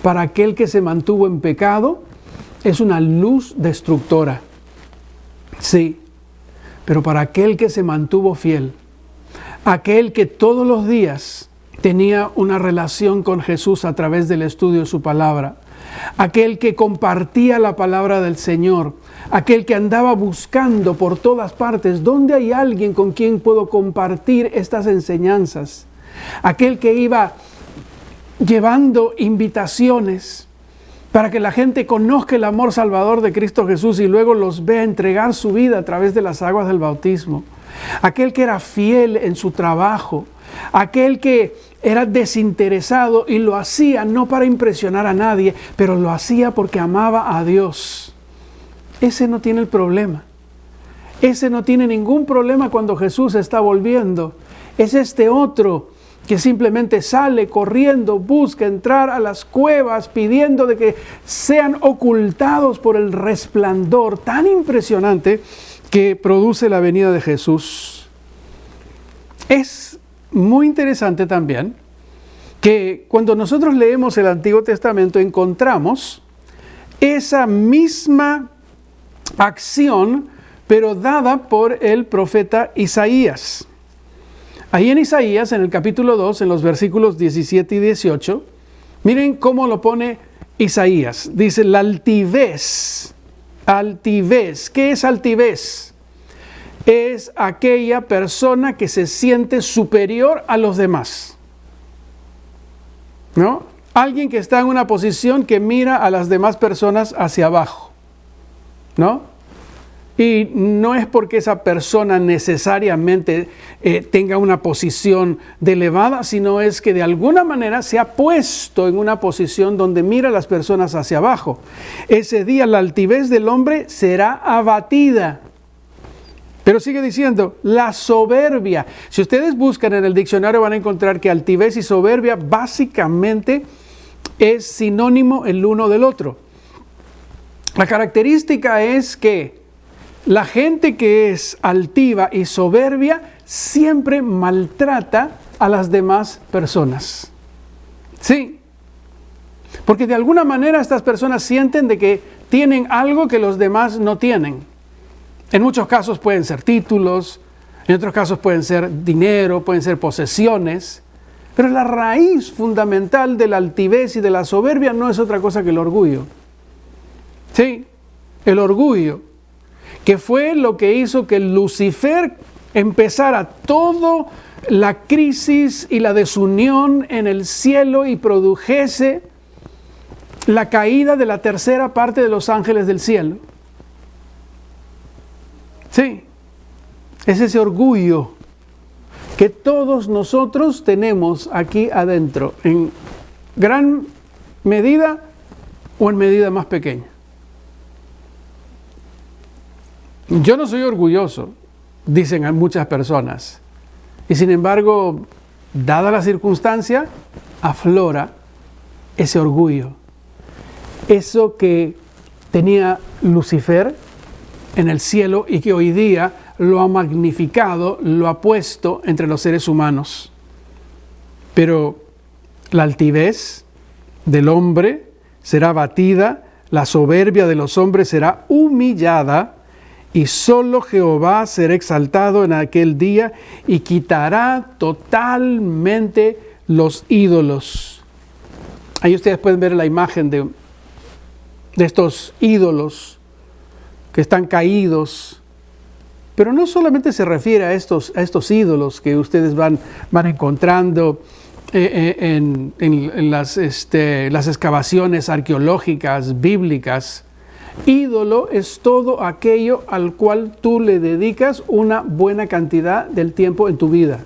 para aquel que se mantuvo en pecado, es una luz destructora. Sí, pero para aquel que se mantuvo fiel, aquel que todos los días tenía una relación con Jesús a través del estudio de su palabra, aquel que compartía la palabra del Señor, aquel que andaba buscando por todas partes dónde hay alguien con quien puedo compartir estas enseñanzas, aquel que iba llevando invitaciones para que la gente conozca el amor salvador de Cristo Jesús y luego los vea entregar su vida a través de las aguas del bautismo, aquel que era fiel en su trabajo, aquel que era desinteresado y lo hacía no para impresionar a nadie, pero lo hacía porque amaba a Dios. Ese no tiene el problema. Ese no tiene ningún problema cuando Jesús está volviendo. Es este otro que simplemente sale corriendo, busca entrar a las cuevas pidiendo de que sean ocultados por el resplandor tan impresionante que produce la venida de Jesús. Es muy interesante también que cuando nosotros leemos el Antiguo Testamento encontramos esa misma acción, pero dada por el profeta Isaías. Ahí en Isaías, en el capítulo 2, en los versículos 17 y 18, miren cómo lo pone Isaías. Dice, la altivez. Altivez. ¿Qué es altivez? Es aquella persona que se siente superior a los demás, ¿no? Alguien que está en una posición que mira a las demás personas hacia abajo, ¿no? Y no es porque esa persona necesariamente tenga una posición de elevada, sino es que de alguna manera se ha puesto en una posición donde mira a las personas hacia abajo. Ese día la altivez del hombre será abatida. Pero sigue diciendo, la soberbia. Si ustedes buscan en el diccionario van a encontrar que altivez y soberbia básicamente es sinónimo el uno del otro. La característica es que la gente que es altiva y soberbia siempre maltrata a las demás personas. Sí, porque de alguna manera estas personas sienten de que tienen algo que los demás no tienen. En muchos casos pueden ser títulos, en otros casos pueden ser dinero, pueden ser posesiones, pero la raíz fundamental de la altivez y de la soberbia no es otra cosa que el orgullo. Sí, el orgullo, que fue lo que hizo que Lucifer empezara toda la crisis y la desunión en el cielo y produjese la caída de la tercera parte de los ángeles del cielo. Sí, es ese orgullo que todos nosotros tenemos aquí adentro, en gran medida o en medida más pequeña. Yo no soy orgulloso, dicen muchas personas, y sin embargo, dada la circunstancia, aflora ese orgullo. Eso que tenía Lucifer en el cielo y que hoy día lo ha magnificado, lo ha puesto entre los seres humanos. Pero la altivez del hombre será abatida, la soberbia de los hombres será humillada, y solo Jehová será exaltado en aquel día y quitará totalmente los ídolos. Ahí ustedes pueden ver la imagen de de estos ídolos que están caídos. Pero no solamente se refiere a estos ídolos que ustedes van encontrando en las excavaciones arqueológicas, bíblicas. Ídolo es todo aquello al cual tú le dedicas una buena cantidad del tiempo en tu vida.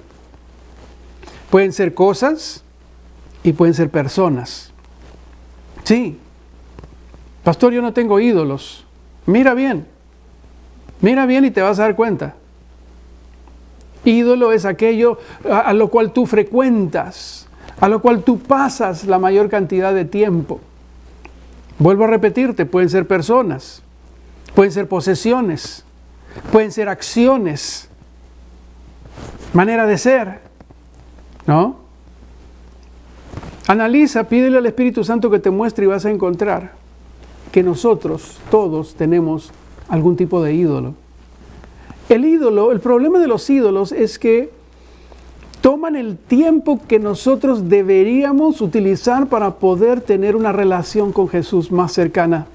Pueden ser cosas y pueden ser personas. Sí, pastor, yo no tengo ídolos. Mira bien y te vas a dar cuenta. Ídolo es aquello a lo cual tú frecuentas, a lo cual tú pasas la mayor cantidad de tiempo. Vuelvo a repetirte, pueden ser personas, pueden ser posesiones, pueden ser acciones, manera de ser, ¿no? Analiza, pídele al Espíritu Santo que te muestre y vas a encontrar que nosotros todos tenemos algún tipo de ídolo. El problema de los ídolos es que toman el tiempo que nosotros deberíamos utilizar para poder tener una relación con Jesús más cercana.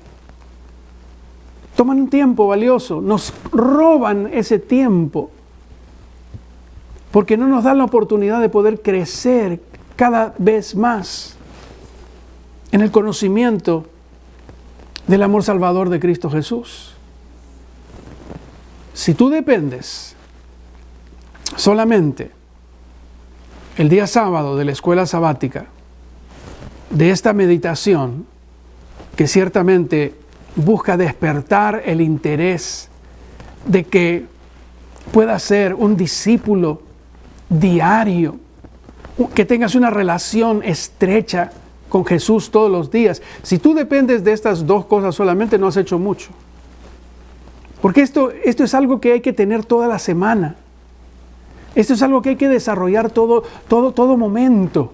Toman un tiempo valioso, nos roban ese tiempo, porque no nos dan la oportunidad de poder crecer cada vez más en el conocimiento del amor salvador de Cristo Jesús. Si tú dependes solamente el día sábado de la escuela sabática de esta meditación, que ciertamente busca despertar el interés de que puedas ser un discípulo diario, que tengas una relación estrecha con Jesús todos los días. Si tú dependes de estas dos cosas solamente, no has hecho mucho. Porque esto es algo que hay que tener toda la semana. Esto es algo que hay que desarrollar todo momento.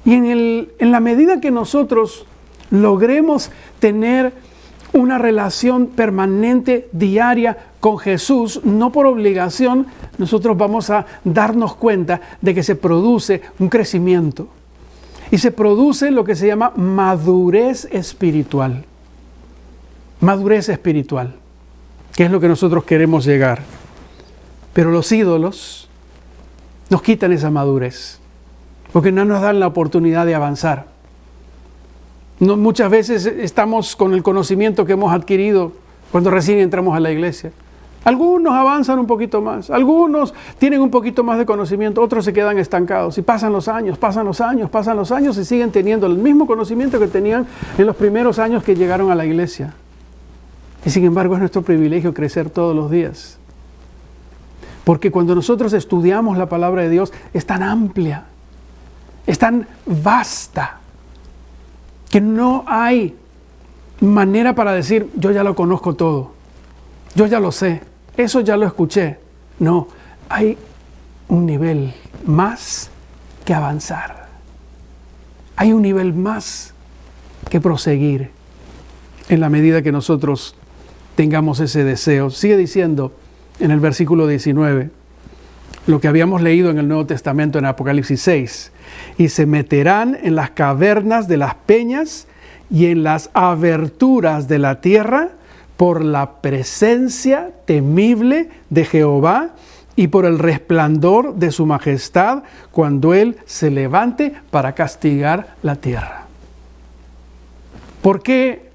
Y en la medida que nosotros logremos tener una relación permanente, diaria con Jesús, no por obligación, nosotros vamos a darnos cuenta de que se produce un crecimiento. Y se produce lo que se llama madurez espiritual. Madurez espiritual, que es lo que nosotros queremos llegar. Pero los ídolos nos quitan esa madurez, porque no nos dan la oportunidad de avanzar. Muchas veces estamos con el conocimiento que hemos adquirido cuando recién entramos a la iglesia. Algunos avanzan un poquito más, algunos tienen un poquito más de conocimiento, otros se quedan estancados y pasan los años y siguen teniendo el mismo conocimiento que tenían en los primeros años que llegaron a la iglesia. Y sin embargo es nuestro privilegio crecer todos los días. Porque cuando nosotros estudiamos la palabra de Dios es tan amplia, es tan vasta, que no hay manera para decir, yo ya lo conozco todo, yo ya lo sé, eso ya lo escuché. No, hay un nivel más que avanzar. Hay un nivel más que proseguir en la medida que nosotros tengamos ese deseo. Sigue diciendo en el versículo 19, lo que habíamos leído en el Nuevo Testamento en Apocalipsis 6. Y se meterán en las cavernas de las peñas y en las aberturas de la tierra por la presencia temible de Jehová y por el resplandor de su majestad cuando Él se levante para castigar la tierra. ¿Por qué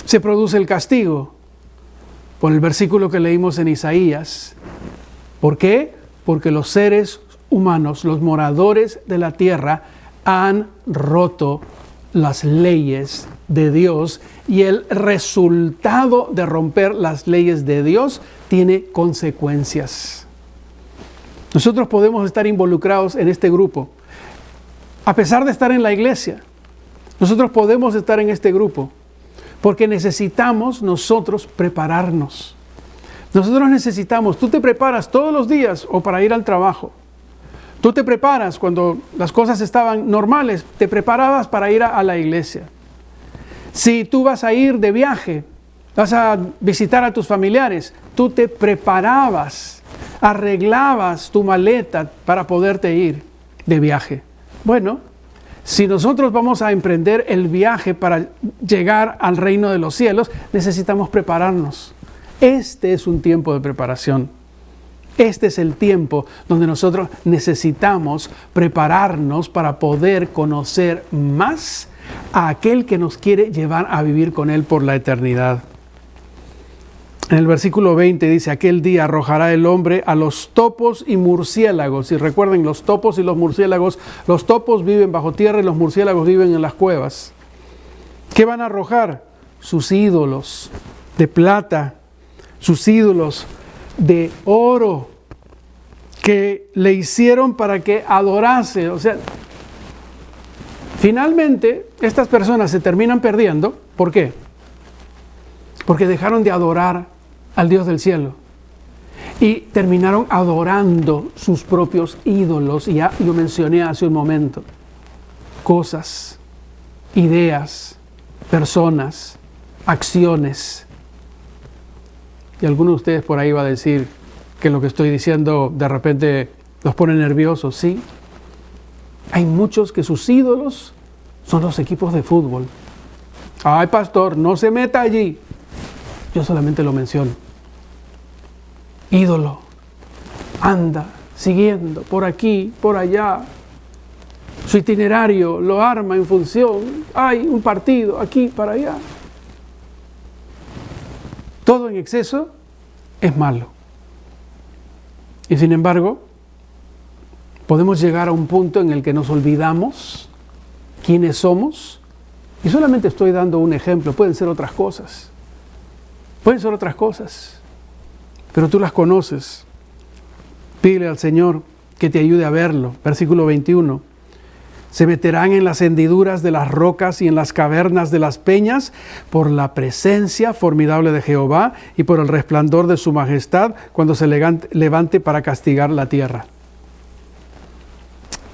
se produce el castigo? Por el versículo que leímos en Isaías. ¿Por qué? Porque los seres humanos, los moradores de la tierra, han roto las leyes de Dios, y el resultado de romper las leyes de Dios tiene consecuencias. Nosotros podemos estar involucrados en este grupo. A pesar de estar en la iglesia, nosotros podemos estar en este grupo porque necesitamos nosotros prepararnos. Nosotros necesitamos, tú te preparas todos los días o para ir al trabajo. Tú te preparas cuando las cosas estaban normales, te preparabas para ir a la iglesia. Si tú vas a ir de viaje, vas a visitar a tus familiares, tú te preparabas, arreglabas tu maleta para poderte ir de viaje. Bueno, Si nosotros vamos a emprender el viaje para llegar al reino de los cielos, necesitamos prepararnos. Este es un tiempo de preparación. Este es el tiempo donde nosotros necesitamos prepararnos para poder conocer más a aquel que nos quiere llevar a vivir con Él por la eternidad. En el versículo 20 dice, aquel día arrojará el hombre a los topos y murciélagos. Y recuerden, los topos y los murciélagos, los topos viven bajo tierra y los murciélagos viven en las cuevas. ¿Qué van a arrojar? Sus ídolos de plata, sus ídolos de oro que le hicieron para que adorase. O sea, finalmente estas personas se terminan perdiendo. ¿Por qué? Porque dejaron de adorar al Dios del cielo y terminaron adorando sus propios ídolos. Y ya yo mencioné hace un momento, cosas, ideas, personas, acciones. Y alguno de ustedes por ahí va a decir que lo que estoy diciendo de repente los pone nerviosos. Sí, hay muchos que sus ídolos son los equipos de fútbol. Ay, pastor, no se meta allí. Yo solamente lo menciono. Ídolo, anda siguiendo por aquí, por allá. Su itinerario lo arma en función. Hay un partido aquí para allá. Todo en exceso es malo. Y sin embargo, podemos llegar a un punto en el que nos olvidamos quiénes somos. Y solamente estoy dando un ejemplo, pueden ser otras cosas. Pueden ser otras cosas, pero tú las conoces. Pídele al Señor que te ayude a verlo. Versículo 21. Se meterán en las hendiduras de las rocas y en las cavernas de las peñas por la presencia formidable de Jehová y por el resplandor de su majestad cuando se levante para castigar la tierra.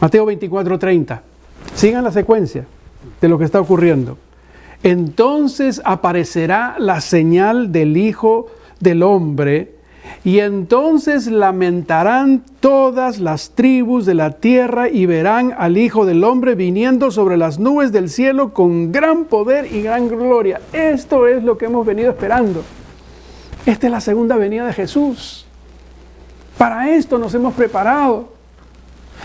Mateo 24:30. Sigan la secuencia de lo que está ocurriendo. Entonces aparecerá la señal del Hijo del Hombre, y entonces lamentarán todas las tribus de la tierra y verán al Hijo del Hombre viniendo sobre las nubes del cielo con gran poder y gran gloria. Esto es lo que hemos venido esperando. Esta es la segunda venida de Jesús. Para esto nos hemos preparado.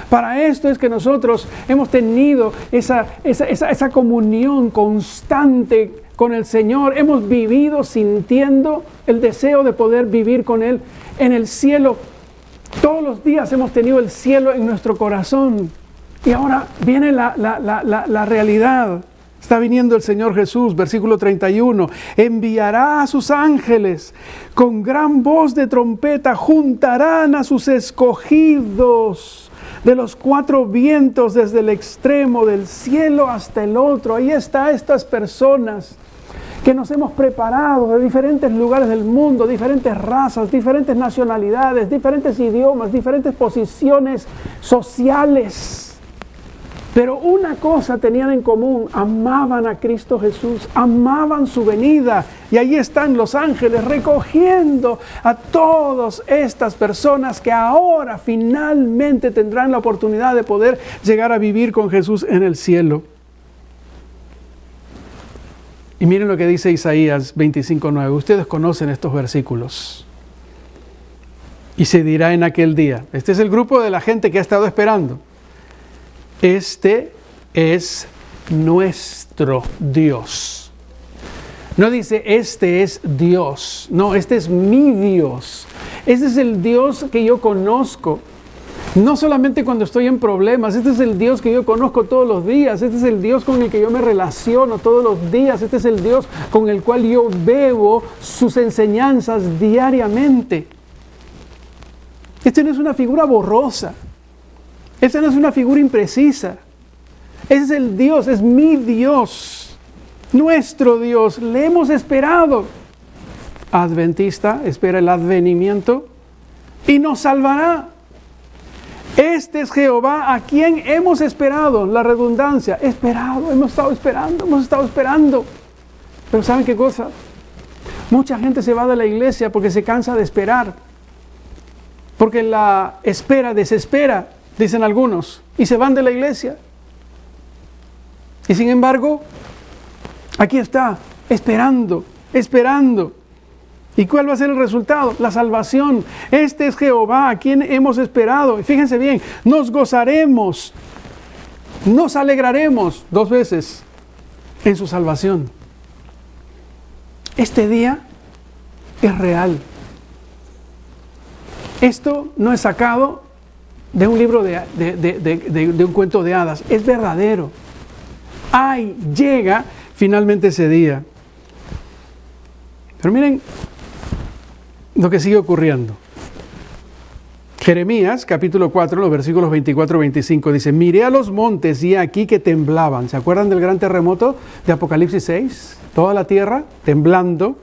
Para esto es que nosotros hemos tenido esa comunión constante con el Señor. Hemos vivido sintiendo el deseo de poder vivir con Él en el cielo. Todos los días hemos tenido el cielo en nuestro corazón. Y ahora viene la realidad. Está viniendo el Señor Jesús, versículo 31. Enviará a sus ángeles con gran voz de trompeta, juntarán a sus escogidos de los cuatro vientos, desde el extremo del cielo hasta el otro. Ahí está estas personas que nos hemos preparado de diferentes lugares del mundo, diferentes razas, diferentes nacionalidades, diferentes idiomas, diferentes posiciones sociales. Pero una cosa tenían en común: amaban a Cristo Jesús, amaban su venida. Y ahí están los ángeles recogiendo a todas estas personas que ahora finalmente tendrán la oportunidad de poder llegar a vivir con Jesús en el cielo. Y miren lo que dice Isaías 25:9. Ustedes conocen estos versículos. Y se dirá en aquel día. Este es el grupo de la gente que ha estado esperando. Este es nuestro Dios. No dice este es Dios. No, este es mi Dios. Este es el Dios que yo conozco. No solamente cuando estoy en problemas. Este es el Dios que yo conozco todos los días. Este es el Dios con el que yo me relaciono todos los días. Este es el Dios con el cual yo bebo sus enseñanzas diariamente. Este no es una figura borrosa. Esta no es una figura imprecisa. Ese es el Dios, es mi Dios, nuestro Dios. Le hemos esperado. Adventista espera el advenimiento y nos salvará. Este es Jehová a quien hemos esperado, la redundancia, esperado, hemos estado esperando. Pero ¿saben qué cosa? Mucha gente se va de la iglesia porque se cansa de esperar. Porque la espera desespera, dicen algunos, y se van de la iglesia. Y sin embargo, aquí está, esperando. ¿Y cuál va a ser el resultado? La salvación. Este es Jehová, a quien hemos esperado. Y fíjense bien, nos gozaremos, nos alegraremos 2 veces en su salvación. Este día es real. Esto no es sacado de un libro de un cuento de hadas, es verdadero. Llega finalmente ese día. Pero miren lo que sigue ocurriendo. Jeremías, capítulo 4, los versículos 24-25, dice: miré a los montes y aquí que temblaban. ¿Se acuerdan del gran terremoto de Apocalipsis 6? Toda la tierra temblando,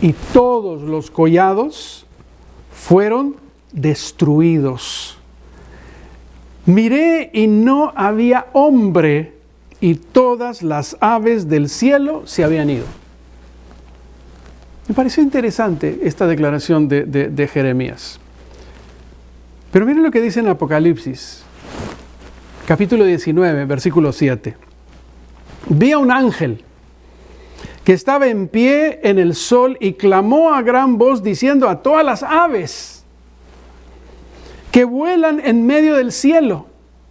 y todos los collados fueron destruidos. Miré y no había hombre, y todas las aves del cielo se habían ido. Me pareció interesante esta declaración de Jeremías. Pero miren lo que dice en Apocalipsis, capítulo 19, versículo 7. Vi a un ángel que estaba en pie en el sol y clamó a gran voz diciendo a todas las aves que vuelan en medio del cielo.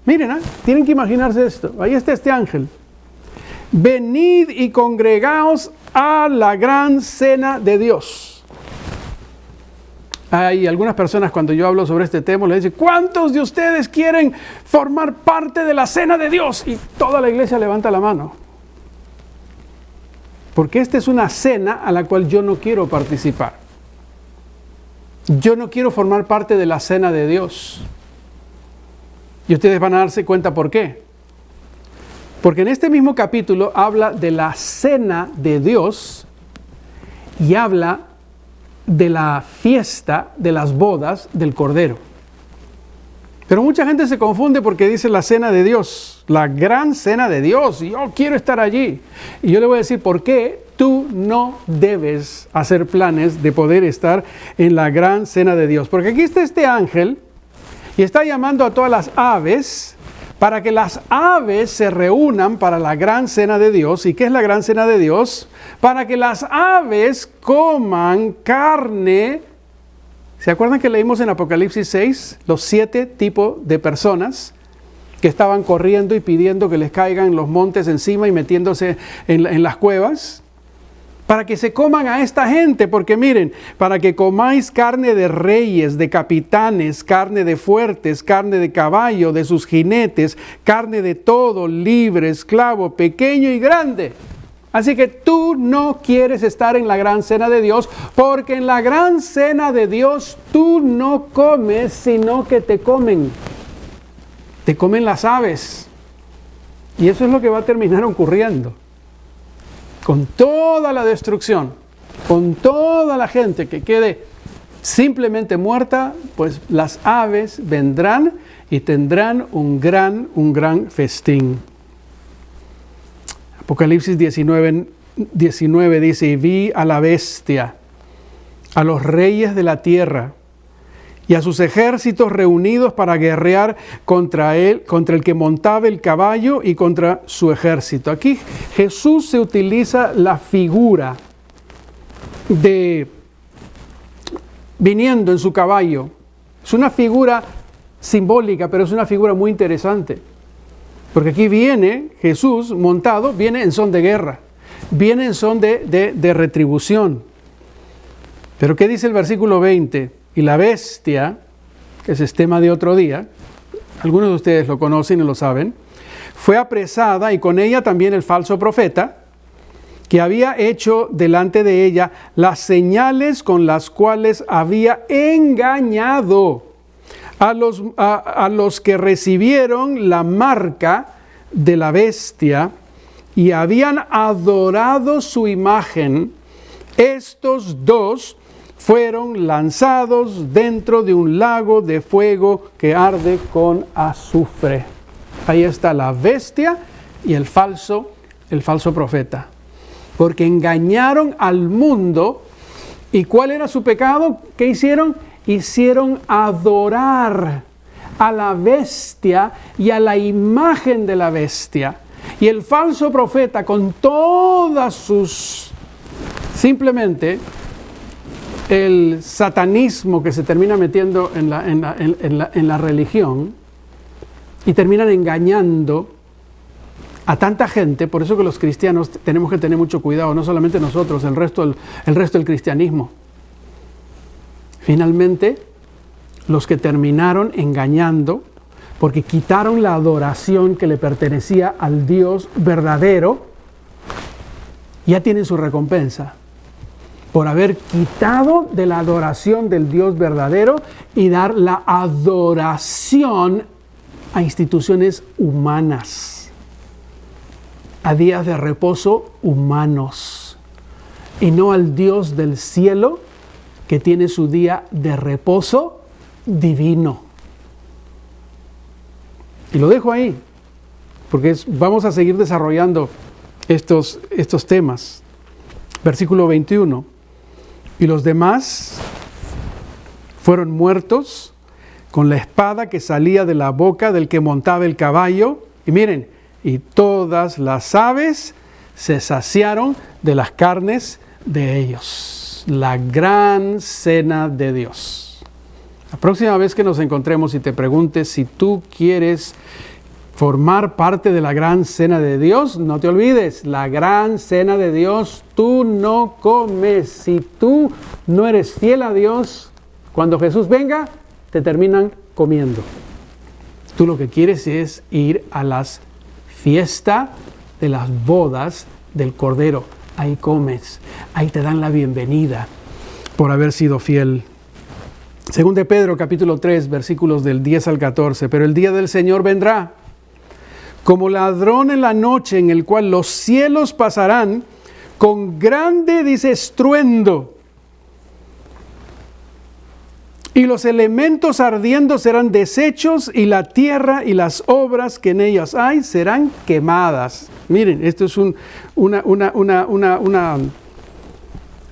Miren, tienen que imaginarse esto. Ahí está este ángel. Venid y congregaos a la gran cena de Dios. Hay algunas personas, cuando yo hablo sobre este tema, le dicen: ¿cuántos de ustedes quieren formar parte de la cena de Dios? Y toda la iglesia levanta la mano. Porque esta es una cena a la cual yo no quiero participar. Yo no quiero formar parte de la cena de Dios. Y ustedes van a darse cuenta por qué. Porque en este mismo capítulo habla de la cena de Dios y habla de la fiesta de las bodas del Cordero. Pero mucha gente se confunde porque dice la cena de Dios, la gran cena de Dios, y yo quiero estar allí. Y yo le voy a decir por qué tú no debes hacer planes de poder estar en la gran cena de Dios. Porque aquí está este ángel y está llamando a todas las aves para que las aves se reúnan para la gran cena de Dios. ¿Y qué es la gran cena de Dios? Para que las aves coman carne. ¿Se acuerdan que leímos en Apocalipsis 6 los 7 tipos de personas que estaban corriendo y pidiendo que les caigan los montes encima y metiéndose en las cuevas? Para que se coman a esta gente, porque miren, para que comáis carne de reyes, de capitanes, carne de fuertes, carne de caballo, de sus jinetes, carne de todo, libre, esclavo, pequeño y grande. Así que tú no quieres estar en la gran cena de Dios, porque en la gran cena de Dios tú no comes, sino que te comen. Te comen las aves. Y eso es lo que va a terminar ocurriendo. Con toda la destrucción, con toda la gente que quede simplemente muerta, pues las aves vendrán y tendrán un gran festín. Apocalipsis 19 dice: y vi a la bestia, a los reyes de la tierra y a sus ejércitos reunidos para guerrear contra el que montaba el caballo y contra su ejército. Aquí Jesús se utiliza la figura de viniendo en su caballo. Es una figura simbólica, pero es una figura muy interesante. Porque aquí viene Jesús montado, viene en son de guerra, viene en son de retribución. Pero ¿qué dice el versículo 20? Y la bestia, que ese es tema de otro día, algunos de ustedes lo conocen y lo saben, fue apresada y con ella también el falso profeta, que había hecho delante de ella las señales con las cuales había engañado a los que recibieron la marca de la bestia y habían adorado su imagen. Estos dos fueron lanzados dentro de un lago de fuego que arde con azufre. Ahí está la bestia y el falso profeta. Porque engañaron al mundo. ¿Y cuál era su pecado? ¿Qué hicieron? Hicieron adorar a la bestia y a la imagen de la bestia. Y el falso profeta, con todas sus, simplemente, el satanismo que se termina metiendo en la religión, y terminan engañando a tanta gente. Por eso que los cristianos tenemos que tener mucho cuidado, no solamente nosotros, el resto del cristianismo. Finalmente, los que terminaron engañando, porque quitaron la adoración que le pertenecía al Dios verdadero, ya tienen su recompensa por haber quitado de la adoración del Dios verdadero y dar la adoración a instituciones humanas, a días de reposo humanos, y no al Dios del cielo que tiene su día de reposo divino. Y lo dejo ahí, porque vamos a seguir desarrollando estos temas. Versículo 21. Y los demás fueron muertos con la espada que salía de la boca del que montaba el caballo. Y miren, y todas las aves se saciaron de las carnes de ellos. La gran cena de Dios. La próxima vez que nos encontremos y te preguntes si tú quieres formar parte de la gran cena de Dios, no te olvides, la gran cena de Dios, tú no comes. Si tú no eres fiel a Dios, cuando Jesús venga, te terminan comiendo. Tú lo que quieres es ir a las fiestas de las bodas del Cordero. Ahí comes, ahí te dan la bienvenida por haber sido fiel. Según de Pedro, capítulo 3, versículos del 10 al 14. Pero el día del Señor vendrá como ladrón en la noche, en el cual los cielos pasarán con grande, dice, estruendo, y los elementos ardiendo serán deshechos, y la tierra y las obras que en ellas hay serán quemadas. Miren, esto es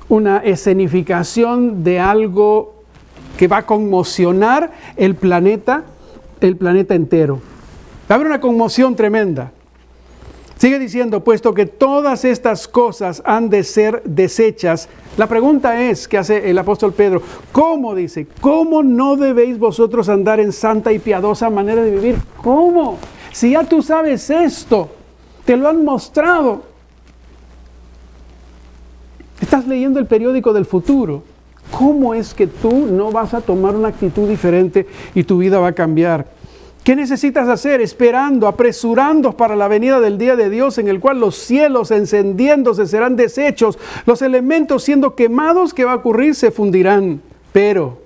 una escenificación de algo que va a conmocionar el planeta entero. Va a haber una conmoción tremenda. Sigue diciendo, puesto que todas estas cosas han de ser deshechas. La pregunta es, que hace el apóstol Pedro, ¿cómo dice? ¿Cómo no debéis vosotros andar en santa y piadosa manera de vivir? ¿Cómo? Si ya tú sabes esto, te lo han mostrado. Estás leyendo el periódico del futuro. ¿Cómo es que tú no vas a tomar una actitud diferente y tu vida va a cambiar? ¿Qué necesitas hacer? Esperando, apresurando para la venida del día de Dios, en el cual los cielos encendiéndose serán deshechos, los elementos siendo quemados, ¿qué va a ocurrir? Se fundirán. Pero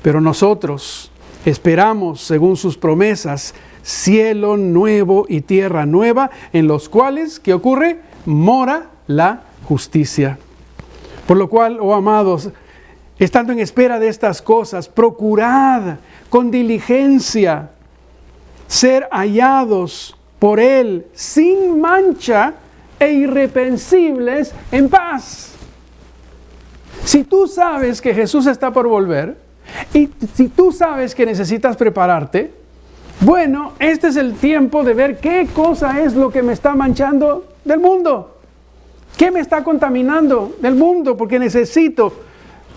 nosotros esperamos, según sus promesas, cielo nuevo y tierra nueva, en los cuales, ¿qué ocurre? Mora la justicia. Por lo cual, oh amados, estando en espera de estas cosas, procurad con diligencia ser hallados por Él sin mancha e irreprensibles en paz. Si tú sabes que Jesús está por volver y si tú sabes que necesitas prepararte, bueno, este es el tiempo de ver qué cosa es lo que me está manchando del mundo. ¿Qué me está contaminando del mundo? Porque necesito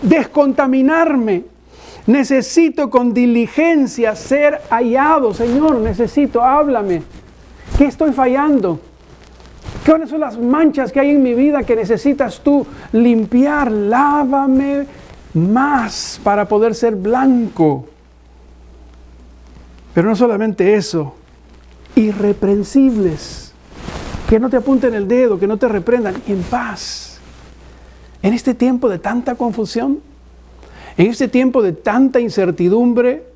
descontaminarme. Necesito con diligencia ser hallado. Señor, necesito, háblame. ¿Qué estoy fallando? ¿Cuáles son las manchas que hay en mi vida que necesitas tú limpiar? Lávame más para poder ser blanco. Pero no solamente eso, irreprensibles. Que no te apunten el dedo, que no te reprendan, y en paz. En este tiempo de tanta confusión, en este tiempo de tanta incertidumbre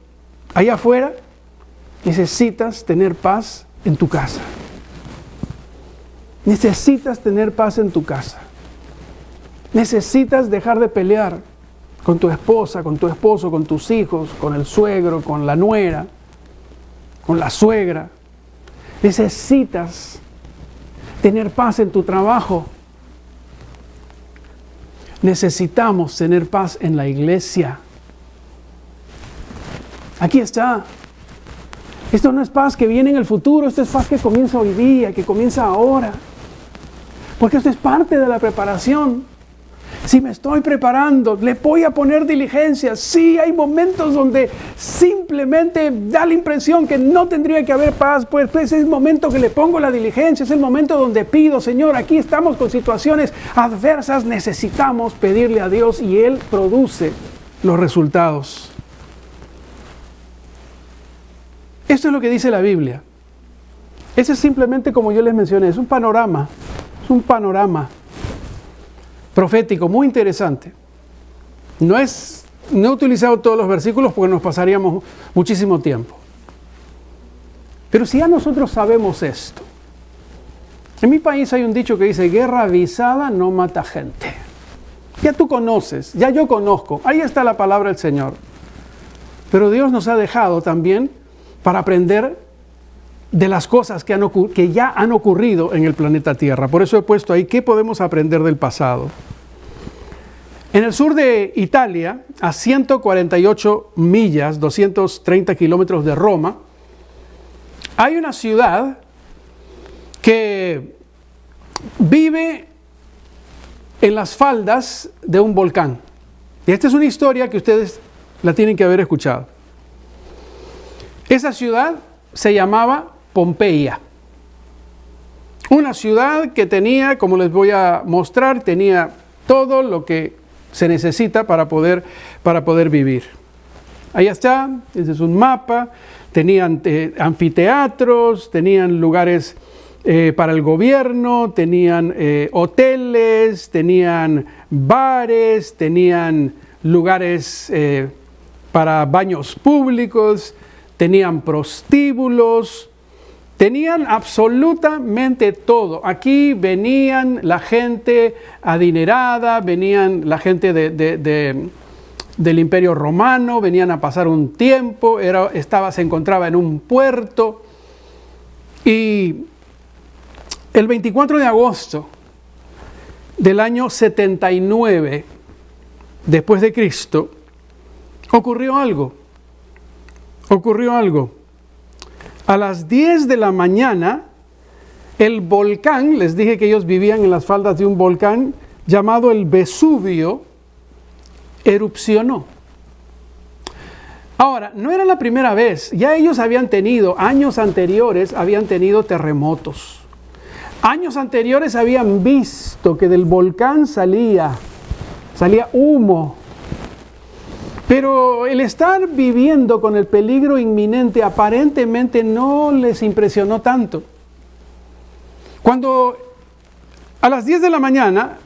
allá afuera, necesitas tener paz en tu casa. Necesitas tener paz en tu casa. Necesitas dejar de pelear con tu esposa, con tu esposo, con tus hijos, con el suegro, con la nuera, con la suegra. Necesitas tener paz en tu trabajo. Necesitamos tener paz en la iglesia. Aquí está. Esto no es paz que viene en el futuro, esto es paz que comienza hoy día, que comienza ahora. Porque esto es parte de la preparación. Si me estoy preparando, le voy a poner diligencia. Sí, hay momentos donde simplemente da la impresión que no tendría que haber paz, pues es el momento que le pongo la diligencia, es el momento donde pido, Señor, aquí estamos con situaciones adversas, necesitamos pedirle a Dios y Él produce los resultados. Esto es lo que dice la Biblia. Ese es simplemente, como yo les mencioné, es un panorama profético muy interesante. No he utilizado todos los versículos porque nos pasaríamos muchísimo tiempo. Pero si ya nosotros sabemos esto, en mi país hay un dicho que dice, guerra avisada no mata gente. Ya tú conoces, ya yo conozco, ahí está la palabra del Señor. Pero Dios nos ha dejado también para aprender de las cosas que ya han ocurrido en el planeta Tierra. Por eso he puesto ahí, ¿qué podemos aprender del pasado? En el sur de Italia, a 148 millas, 230 kilómetros de Roma, hay una ciudad que vive en las faldas de un volcán. Y esta es una historia que ustedes la tienen que haber escuchado. Esa ciudad se llamaba Pompeya. Una ciudad que tenía, como les voy a mostrar, tenía todo lo que se necesita para poder vivir. Ahí está, ese es un mapa. Tenían anfiteatros, tenían lugares para el gobierno, tenían hoteles, tenían bares, tenían lugares para baños públicos, tenían prostíbulos, tenían absolutamente todo. Aquí venían la gente adinerada, venían la gente del Imperio Romano, venían a pasar un tiempo, se encontraba en un puerto. Y el 24 de agosto del año 79 después de Cristo, ocurrió algo. A las 10 de la mañana, el volcán, les dije que ellos vivían en las faldas de un volcán llamado el Vesubio, erupcionó. Ahora, no era la primera vez, ya ellos habían tenido, años anteriores habían tenido terremotos. Años anteriores habían visto que del volcán salía humo. Pero el estar viviendo con el peligro inminente aparentemente no les impresionó tanto. Cuando a las 10 de la mañana,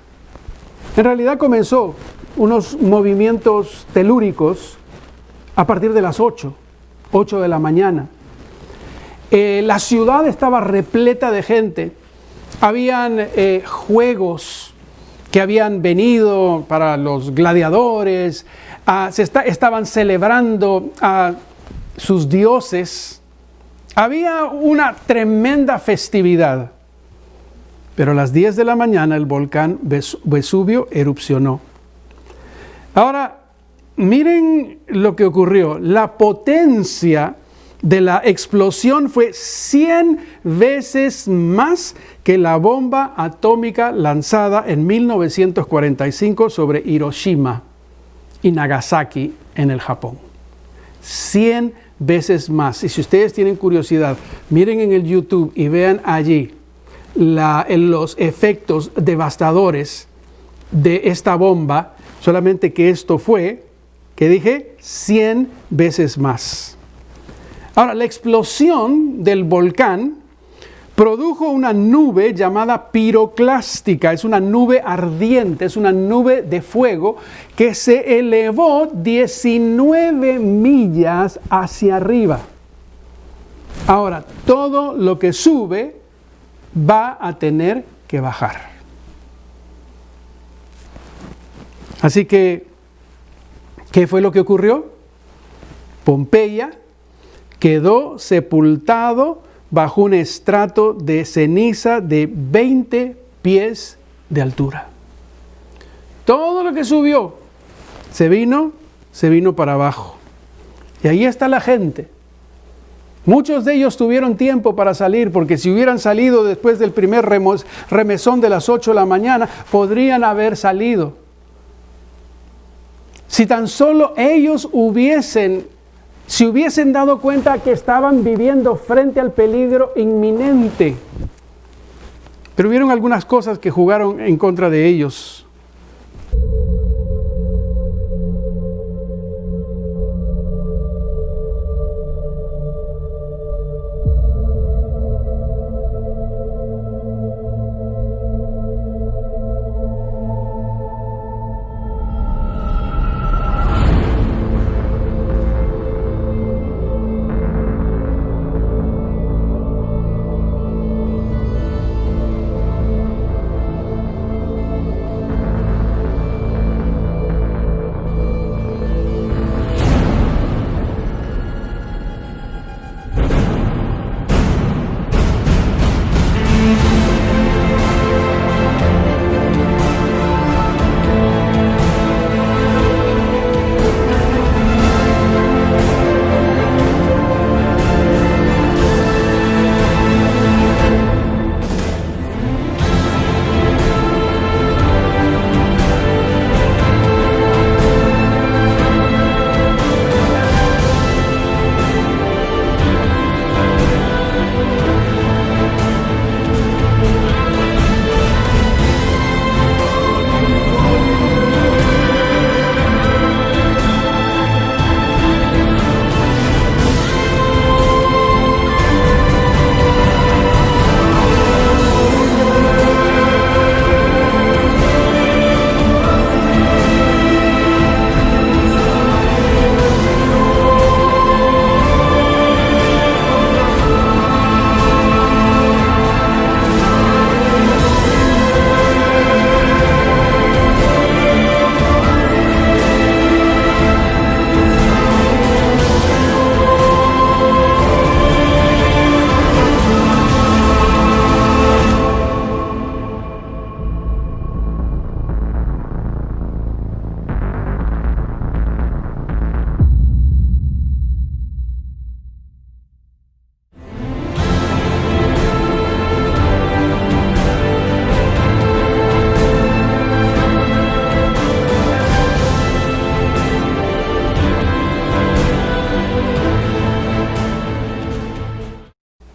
en realidad comenzó unos movimientos telúricos a partir de las 8 de la mañana. La ciudad estaba repleta de gente. Habían juegos que habían venido para los gladiadores, estaban celebrando a sus dioses. Había una tremenda festividad. Pero a las 10 de la mañana el volcán Vesubio erupcionó. Ahora, miren lo que ocurrió. La potencia de la explosión fue 100 veces más que la bomba atómica lanzada en 1945 sobre Hiroshima y Nagasaki en el Japón. 100 veces más. Y si ustedes tienen curiosidad, miren en el YouTube y vean allí los efectos devastadores de esta bomba, solamente que esto fue, que dije, 100 veces más. Ahora, la explosión del volcán produjo una nube llamada piroclástica. Es una nube ardiente, es una nube de fuego que se elevó 19 millas hacia arriba. Ahora, todo lo que sube va a tener que bajar. Así que, ¿qué fue lo que ocurrió? Pompeya quedó sepultado bajo un estrato de ceniza de 20 pies de altura. Todo lo que subió se vino para abajo. Y ahí está la gente Muchos de ellos tuvieron tiempo para salir, porque si hubieran salido después del primer remesón de las 8 de la mañana, podrían haber salido. Si tan solo ellos se hubiesen dado cuenta que estaban viviendo frente al peligro inminente. Pero hubieron algunas cosas que jugaron en contra de ellos.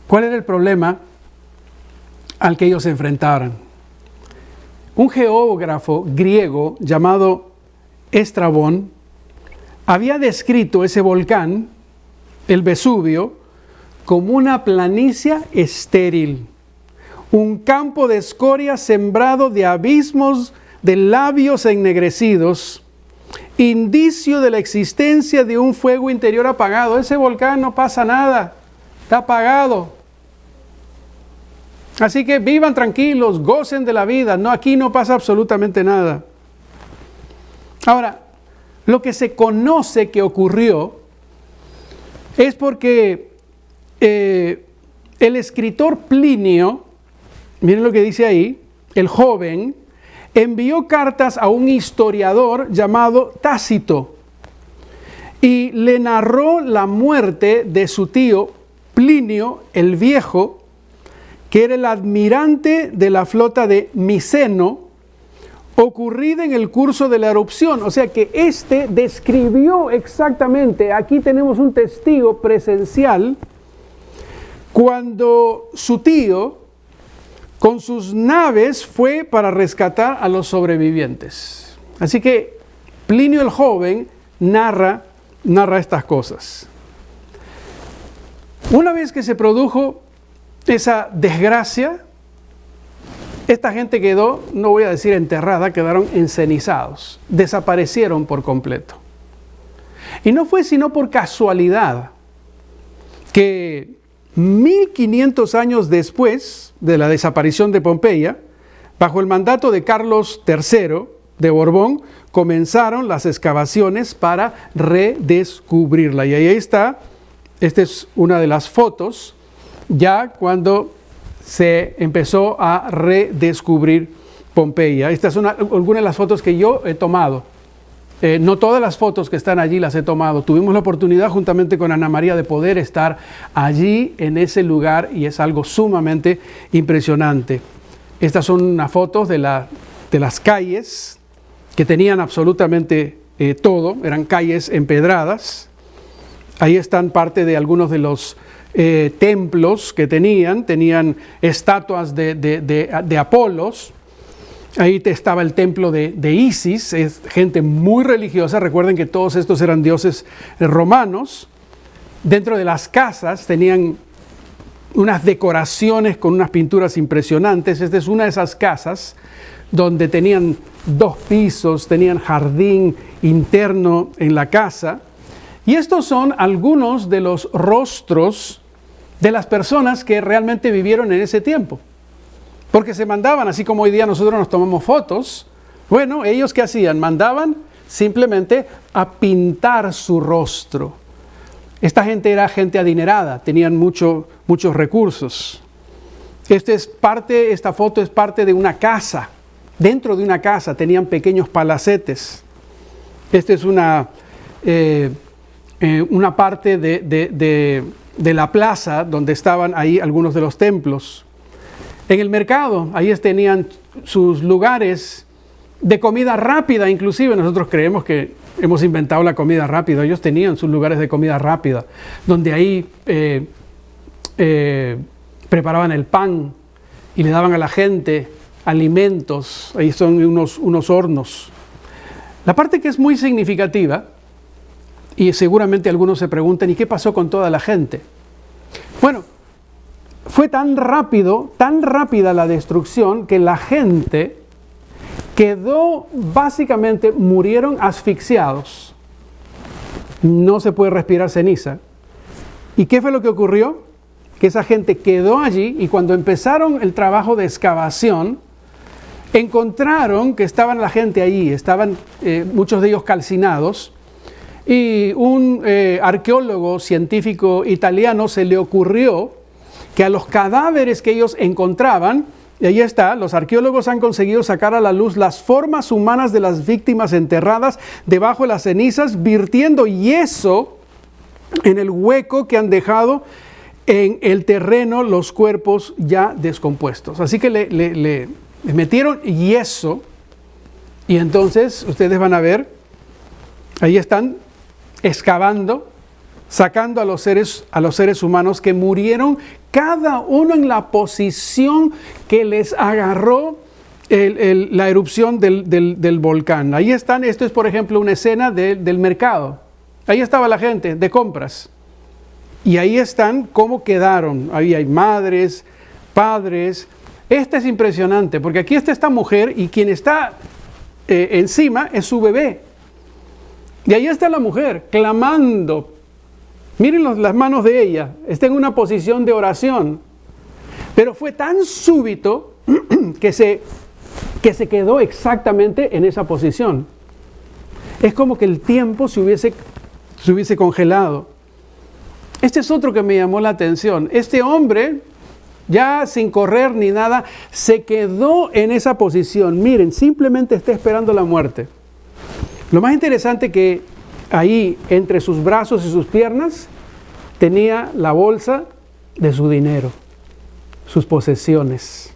¿Cuál era el problema al que ellos se enfrentaron? Un geógrafo griego llamado Estrabón había descrito ese volcán, el Vesubio, como una planicie estéril, un campo de escoria sembrado de abismos de labios ennegrecidos, indicio de la existencia de un fuego interior apagado. Ese volcán no pasa nada, está apagado. Así que vivan tranquilos, gocen de la vida. No, aquí no pasa absolutamente nada. Ahora, lo que se conoce que ocurrió es porque el escritor Plinio, miren lo que dice ahí, el joven, envió cartas a un historiador llamado Tácito y le narró la muerte de su tío Plinio el Viejo, que era el admirante de la flota de Miceno, ocurrida en el curso de la erupción. O sea que este describió exactamente, aquí tenemos un testigo presencial, cuando su tío con sus naves fue para rescatar a los sobrevivientes. Así que Plinio el joven narra estas cosas. Una vez que se produjo esa desgracia, esta gente quedó, no voy a decir enterrada, quedaron encenizados, desaparecieron por completo. Y no fue sino por casualidad que 1500 años después de la desaparición de Pompeya, bajo el mandato de Carlos III de Borbón, comenzaron las excavaciones para redescubrirla. Y ahí está, esta es una de las fotos, ya cuando se empezó a redescubrir Pompeya. Estas son algunas de las fotos que yo he tomado no todas las fotos que están allí las he tomado. Tuvimos la oportunidad juntamente con Ana María de poder estar allí en ese lugar y es algo sumamente impresionante. Estas son unas fotos de las calles que tenían absolutamente todo, eran calles empedradas. Ahí están parte de algunos de los templos que tenían estatuas de Apolos. Ahí estaba el templo de Isis, es gente muy religiosa. Recuerden que todos estos eran dioses romanos. Dentro de las casas tenían unas decoraciones con unas pinturas impresionantes. Esta es una de esas casas donde tenían 2 pisos, tenían jardín interno en la casa. Y estos son algunos de los rostros de las personas que realmente vivieron en ese tiempo. Porque se mandaban, así como hoy día nosotros nos tomamos fotos. Bueno, ellos ¿qué hacían? Mandaban simplemente a pintar su rostro. Esta gente era gente adinerada, tenían muchos recursos. Esta foto es parte de una casa. Dentro de una casa tenían pequeños palacetes. Esta es una parte de la plaza donde estaban ahí algunos de los templos. En el mercado, ahí tenían sus lugares de comida rápida, inclusive nosotros creemos que hemos inventado la comida rápida. Ellos tenían sus lugares de comida rápida, donde ahí preparaban el pan y le daban a la gente alimentos. Ahí son unos hornos. La parte que es muy significativa, y seguramente algunos se preguntan, ¿y qué pasó con toda la gente? Bueno, fue tan rápida la destrucción que la gente murieron asfixiados. No se puede respirar ceniza. ¿Y qué fue lo que ocurrió? Que esa gente quedó allí y cuando empezaron el trabajo de excavación, encontraron que estaban la gente allí, estaban muchos de ellos calcinados. Y un arqueólogo científico italiano se le ocurrió que a los cadáveres que ellos encontraban, y ahí está, los arqueólogos han conseguido sacar a la luz las formas humanas de las víctimas enterradas debajo de las cenizas, virtiendo yeso en el hueco que han dejado en el terreno los cuerpos ya descompuestos. Así que le metieron yeso y entonces ustedes van a ver, ahí están excavando, sacando a los seres humanos que murieron, cada uno en la posición que les agarró la erupción del volcán. Ahí están, esto es por ejemplo una escena del mercado. Ahí estaba la gente de compras. Y ahí están cómo quedaron. Ahí hay madres, padres. Este es impresionante, porque aquí está esta mujer y quien está encima es su bebé. Y ahí está la mujer clamando. Miren las manos de ella, está en una posición de oración. Pero fue tan súbito que se quedó exactamente en esa posición. Es como que el tiempo se hubiese congelado. Este es otro que me llamó la atención. Este hombre, ya sin correr ni nada, se quedó en esa posición. Miren, simplemente está esperando la muerte. Lo más interesante que ahí, entre sus brazos y sus piernas, tenía la bolsa de su dinero, sus posesiones,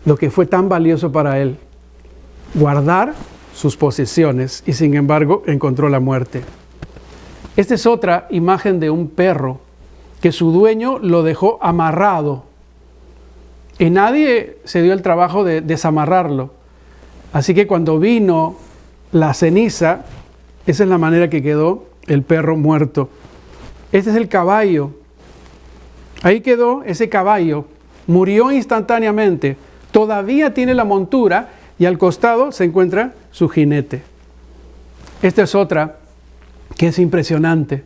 lo que fue tan valioso para él, guardar sus posesiones, y sin embargo encontró la muerte. Esta es otra imagen de un perro que su dueño lo dejó amarrado y nadie se dio el trabajo de desamarrarlo. Así que cuando vino la ceniza, esa es la manera que quedó el perro muerto. Este es el caballo. Ahí quedó ese caballo. Murió instantáneamente. Todavía tiene la montura y al costado se encuentra su jinete. Esta es otra que es impresionante.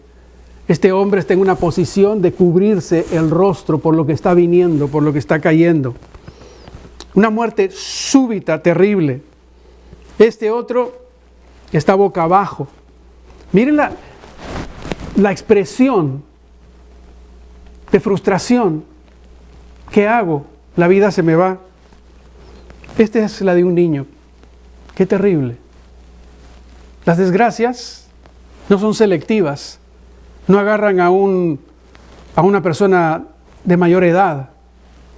Este hombre está en una posición de cubrirse el rostro por lo que está viniendo, por lo que está cayendo. Una muerte súbita, terrible. Este otro está boca abajo. Miren la expresión de frustración. ¿Qué hago? La vida se me va. Esta es la de un niño. Qué terrible. Las desgracias no son selectivas, no agarran a una persona de mayor edad,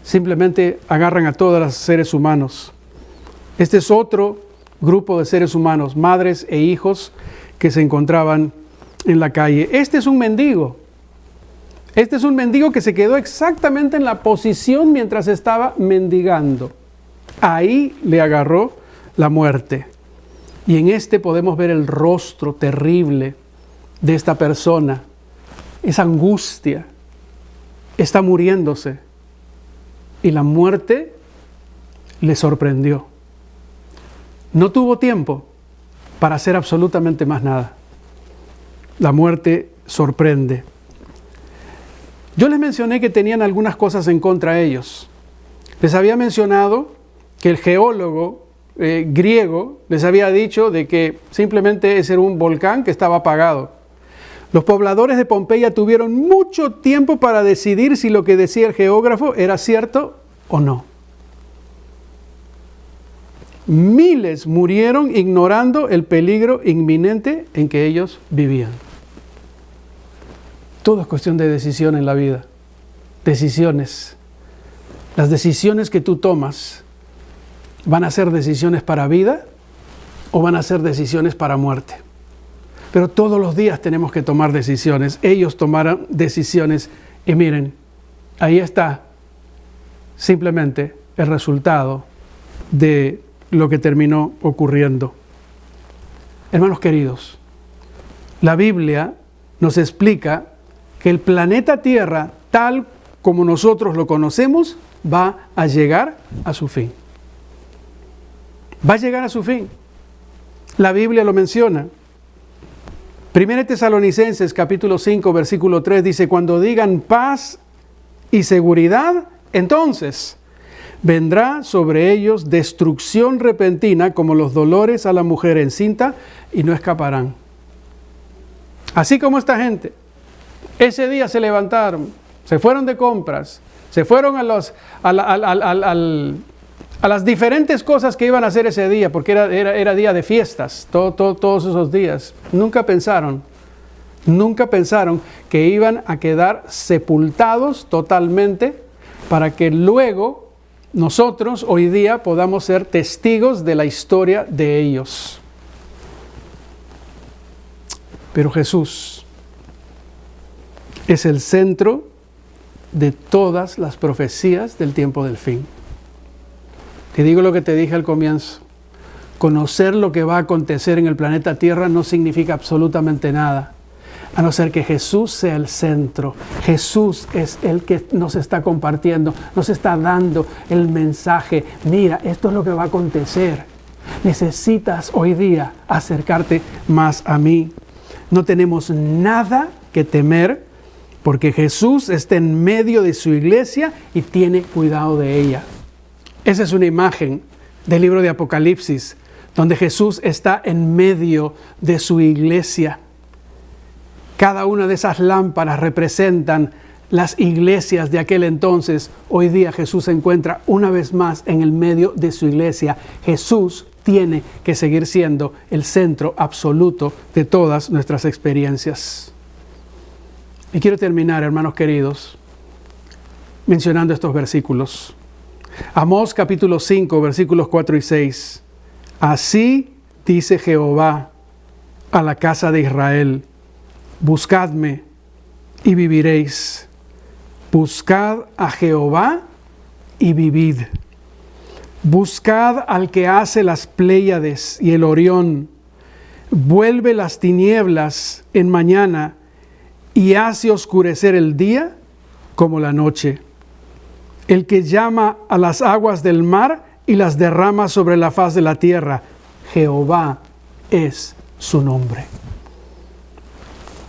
simplemente agarran a todos los seres humanos. Este es otro grupo de seres humanos, madres e hijos que se encontraban en la calle. Este es un mendigo. Este es un mendigo que se quedó exactamente en la posición mientras estaba mendigando. Ahí le agarró la muerte. Y en este podemos ver el rostro terrible de esta persona, esa angustia. Está muriéndose. Y la muerte le sorprendió. No tuvo tiempo para hacer absolutamente más nada. La muerte sorprende. Yo les mencioné que tenían algunas cosas en contra de ellos. Les había mencionado que el geólogo griego les había dicho de que simplemente ese era un volcán que estaba apagado. Los pobladores de Pompeya tuvieron mucho tiempo para decidir si lo que decía el geógrafo era cierto o no. Miles murieron ignorando el peligro inminente en que ellos vivían. Todo es cuestión de decisión en la vida. Decisiones. Las decisiones que tú tomas van a ser decisiones para vida o van a ser decisiones para muerte. Pero todos los días tenemos que tomar decisiones. Ellos tomaron decisiones y miren, ahí está simplemente el resultado de lo que terminó ocurriendo. Hermanos queridos, la Biblia nos explica que el planeta Tierra, tal como nosotros lo conocemos, va a llegar a su fin. Va a llegar a su fin. La Biblia lo menciona. 1 Tesalonicenses capítulo 5 versículo 3 dice: cuando digan paz y seguridad, entonces vendrá sobre ellos destrucción repentina como los dolores a la mujer encinta y no escaparán. Así como esta gente, ese día se levantaron, se fueron de compras, se fueron a las diferentes cosas que iban a hacer ese día, porque era día de fiestas, todos esos días. Nunca pensaron que iban a quedar sepultados totalmente para que luego nosotros hoy día podamos ser testigos de la historia de ellos. Pero Jesús es el centro de todas las profecías del tiempo del fin. Te digo lo que te dije al comienzo. Conocer lo que va a acontecer en el planeta Tierra no significa absolutamente nada, a no ser que Jesús sea el centro. Jesús es el que nos está compartiendo, nos está dando el mensaje. Mira, esto es lo que va a acontecer. Necesitas hoy día acercarte más a mí. No tenemos nada que temer porque Jesús está en medio de su iglesia y tiene cuidado de ella. Esa es una imagen del libro de Apocalipsis, donde Jesús está en medio de su iglesia. Cada una de esas lámparas representan las iglesias de aquel entonces. Hoy día Jesús se encuentra una vez más en el medio de su iglesia. Jesús tiene que seguir siendo el centro absoluto de todas nuestras experiencias. Y quiero terminar, hermanos queridos, mencionando estos versículos. Amós capítulo 5, versículos 4 y 6. Así dice Jehová a la casa de Israel: buscadme y viviréis. Buscad a Jehová y vivid. Buscad al que hace las Pléyades y el Orión. Vuelve las tinieblas en mañana y hace oscurecer el día como la noche. El que llama a las aguas del mar y las derrama sobre la faz de la tierra. Jehová es su nombre.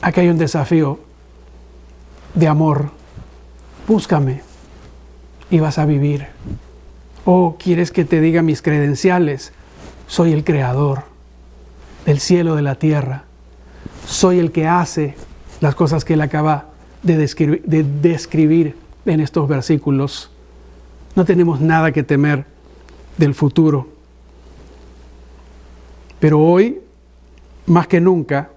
Aquí hay un desafío de amor. Búscame y vas a vivir. Oh, ¿quieres que te diga mis credenciales? Soy el creador del cielo y de la tierra. Soy el que hace las cosas que él acaba de describir en estos versículos. No tenemos nada que temer del futuro. Pero hoy más que nunca,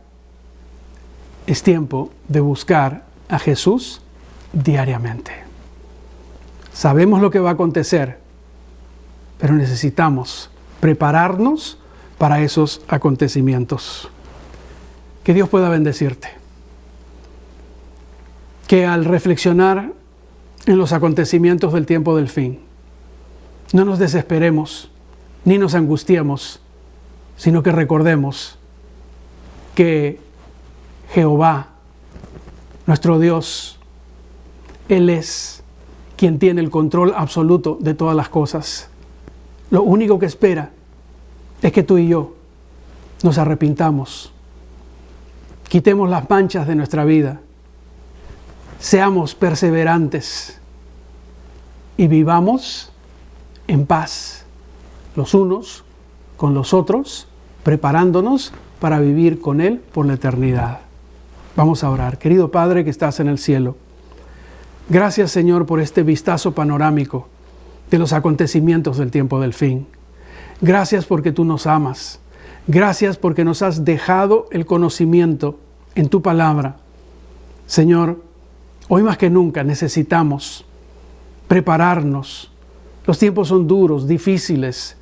es tiempo de buscar a Jesús diariamente. Sabemos lo que va a acontecer, pero necesitamos prepararnos para esos acontecimientos. Que Dios pueda bendecirte. Que al reflexionar en los acontecimientos del tiempo del fin, no nos desesperemos ni nos angustiemos, sino que recordemos que Jehová, nuestro Dios, Él es quien tiene el control absoluto de todas las cosas. Lo único que espera es que tú y yo nos arrepintamos, quitemos las manchas de nuestra vida, seamos perseverantes y vivamos en paz los unos con los otros, preparándonos para vivir con Él por la eternidad. Vamos a orar. Querido Padre que estás en el cielo, gracias Señor por este vistazo panorámico de los acontecimientos del tiempo del fin. Gracias porque tú nos amas. Gracias porque nos has dejado el conocimiento en tu palabra. Señor, hoy más que nunca necesitamos prepararnos. Los tiempos son duros, difíciles.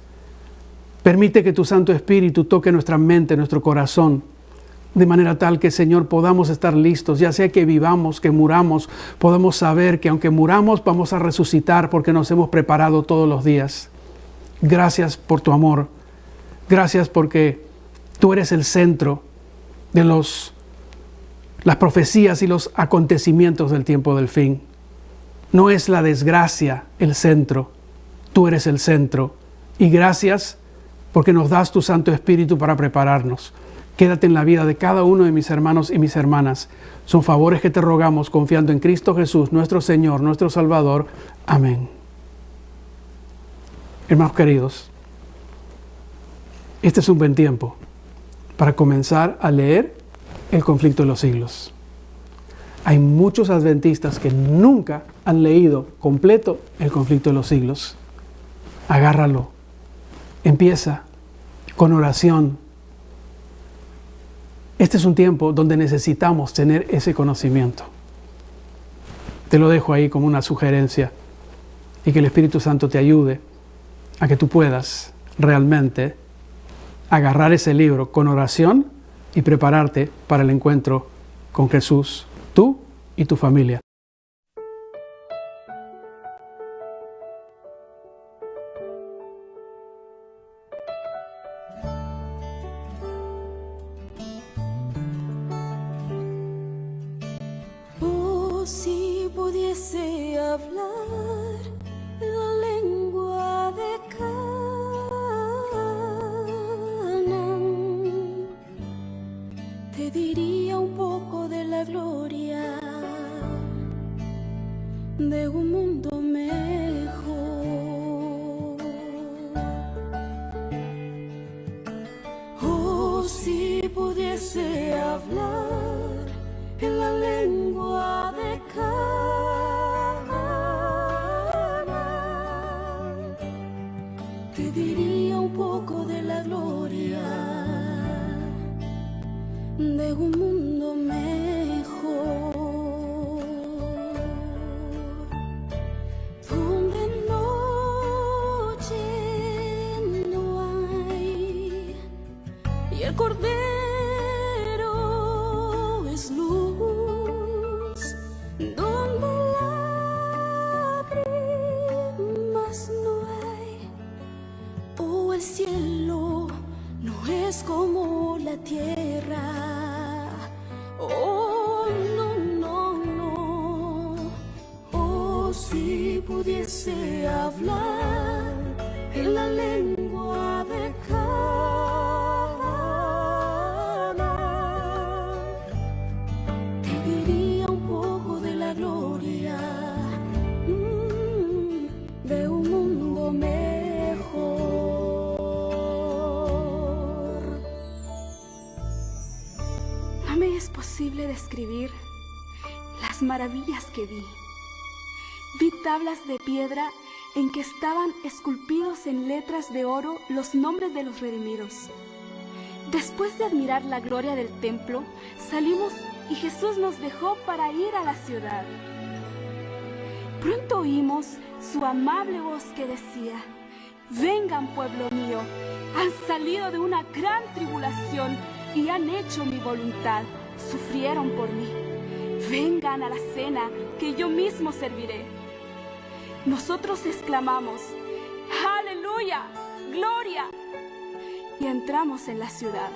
Permite que tu Santo Espíritu toque nuestra mente, nuestro corazón, de manera tal que, Señor, podamos estar listos, ya sea que vivamos, que muramos, podamos saber que aunque muramos vamos a resucitar porque nos hemos preparado todos los días. Gracias por tu amor. Gracias porque tú eres el centro de las profecías y los acontecimientos del tiempo del fin. No es la desgracia el centro, tú eres el centro. Y gracias porque nos das tu Santo Espíritu para prepararnos. Quédate en la vida de cada uno de mis hermanos y mis hermanas. Son favores que te rogamos confiando en Cristo Jesús, nuestro Señor, nuestro Salvador. Amén. Hermanos queridos, este es un buen tiempo para comenzar a leer el conflicto de los siglos. Hay muchos adventistas que nunca han leído completo el conflicto de los siglos. Agárralo. Empieza con oración. Este es un tiempo donde necesitamos tener ese conocimiento. Te lo dejo ahí como una sugerencia y que el Espíritu Santo te ayude a que tú puedas realmente agarrar ese libro con oración y prepararte para el encuentro con Jesús, tú y tu familia. Si pudiese hablar la lengua de Canaán, te diría un poco de la gloria de un mundo mejor. Oh, si pudiese hablar en la lengua de Canaán, te diría un poco de la gloria de un mundo mejor, donde noche no hay y el Cordero es luz, donde lágrimas no hay. Oh, el cielo no es como la tierra. Oh, no, no, no. Oh, si pudiese hablar en la lengua de Canaán, te diría un poco de la gloria de un mundo mejor. No me es posible describir las maravillas que vi. Vi tablas de piedra en que estaban esculpidos en letras de oro los nombres de los redimidos. Después de admirar la gloria del templo, salimos y Jesús nos dejó para ir a la ciudad. Pronto oímos su amable voz que decía: vengan, pueblo mío, han salido de una gran tribulación y han hecho mi voluntad, sufrieron por mí. Vengan a la cena que yo mismo serviré. Nosotros exclamamos: ¡Aleluya! ¡Gloria! Y entramos en la ciudad.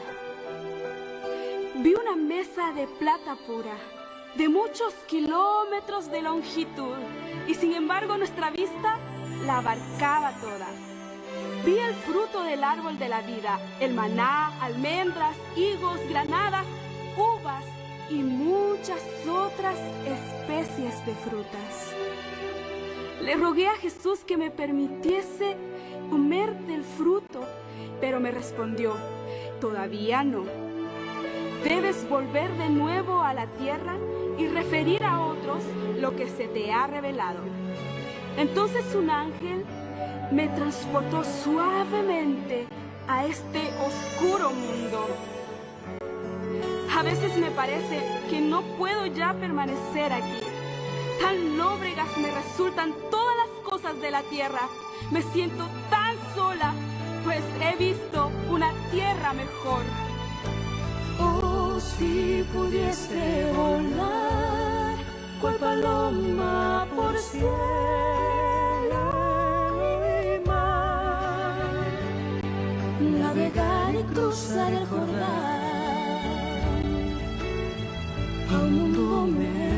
Vi una mesa de plata pura, de muchos kilómetros de longitud, y sin embargo nuestra vista la abarcaba toda. Vi el fruto del árbol de la vida, el maná, almendras, higos, granadas, uvas y muchas otras especies de frutas. Le rogué a Jesús que me permitiese comer del fruto, pero me respondió: todavía no. Debes volver de nuevo a la tierra y referir a otros lo que se te ha revelado. Entonces un ángel me transportó suavemente a este oscuro mundo. A veces me parece que no puedo ya permanecer aquí. Tan lóbregas me resultan todas las cosas de la tierra. Me siento tan sola, pues he visto una tierra mejor. Oh, si pudiese volar, cual paloma por cielo y mar, navegar y cruzar el Jordán a un mundo mejor.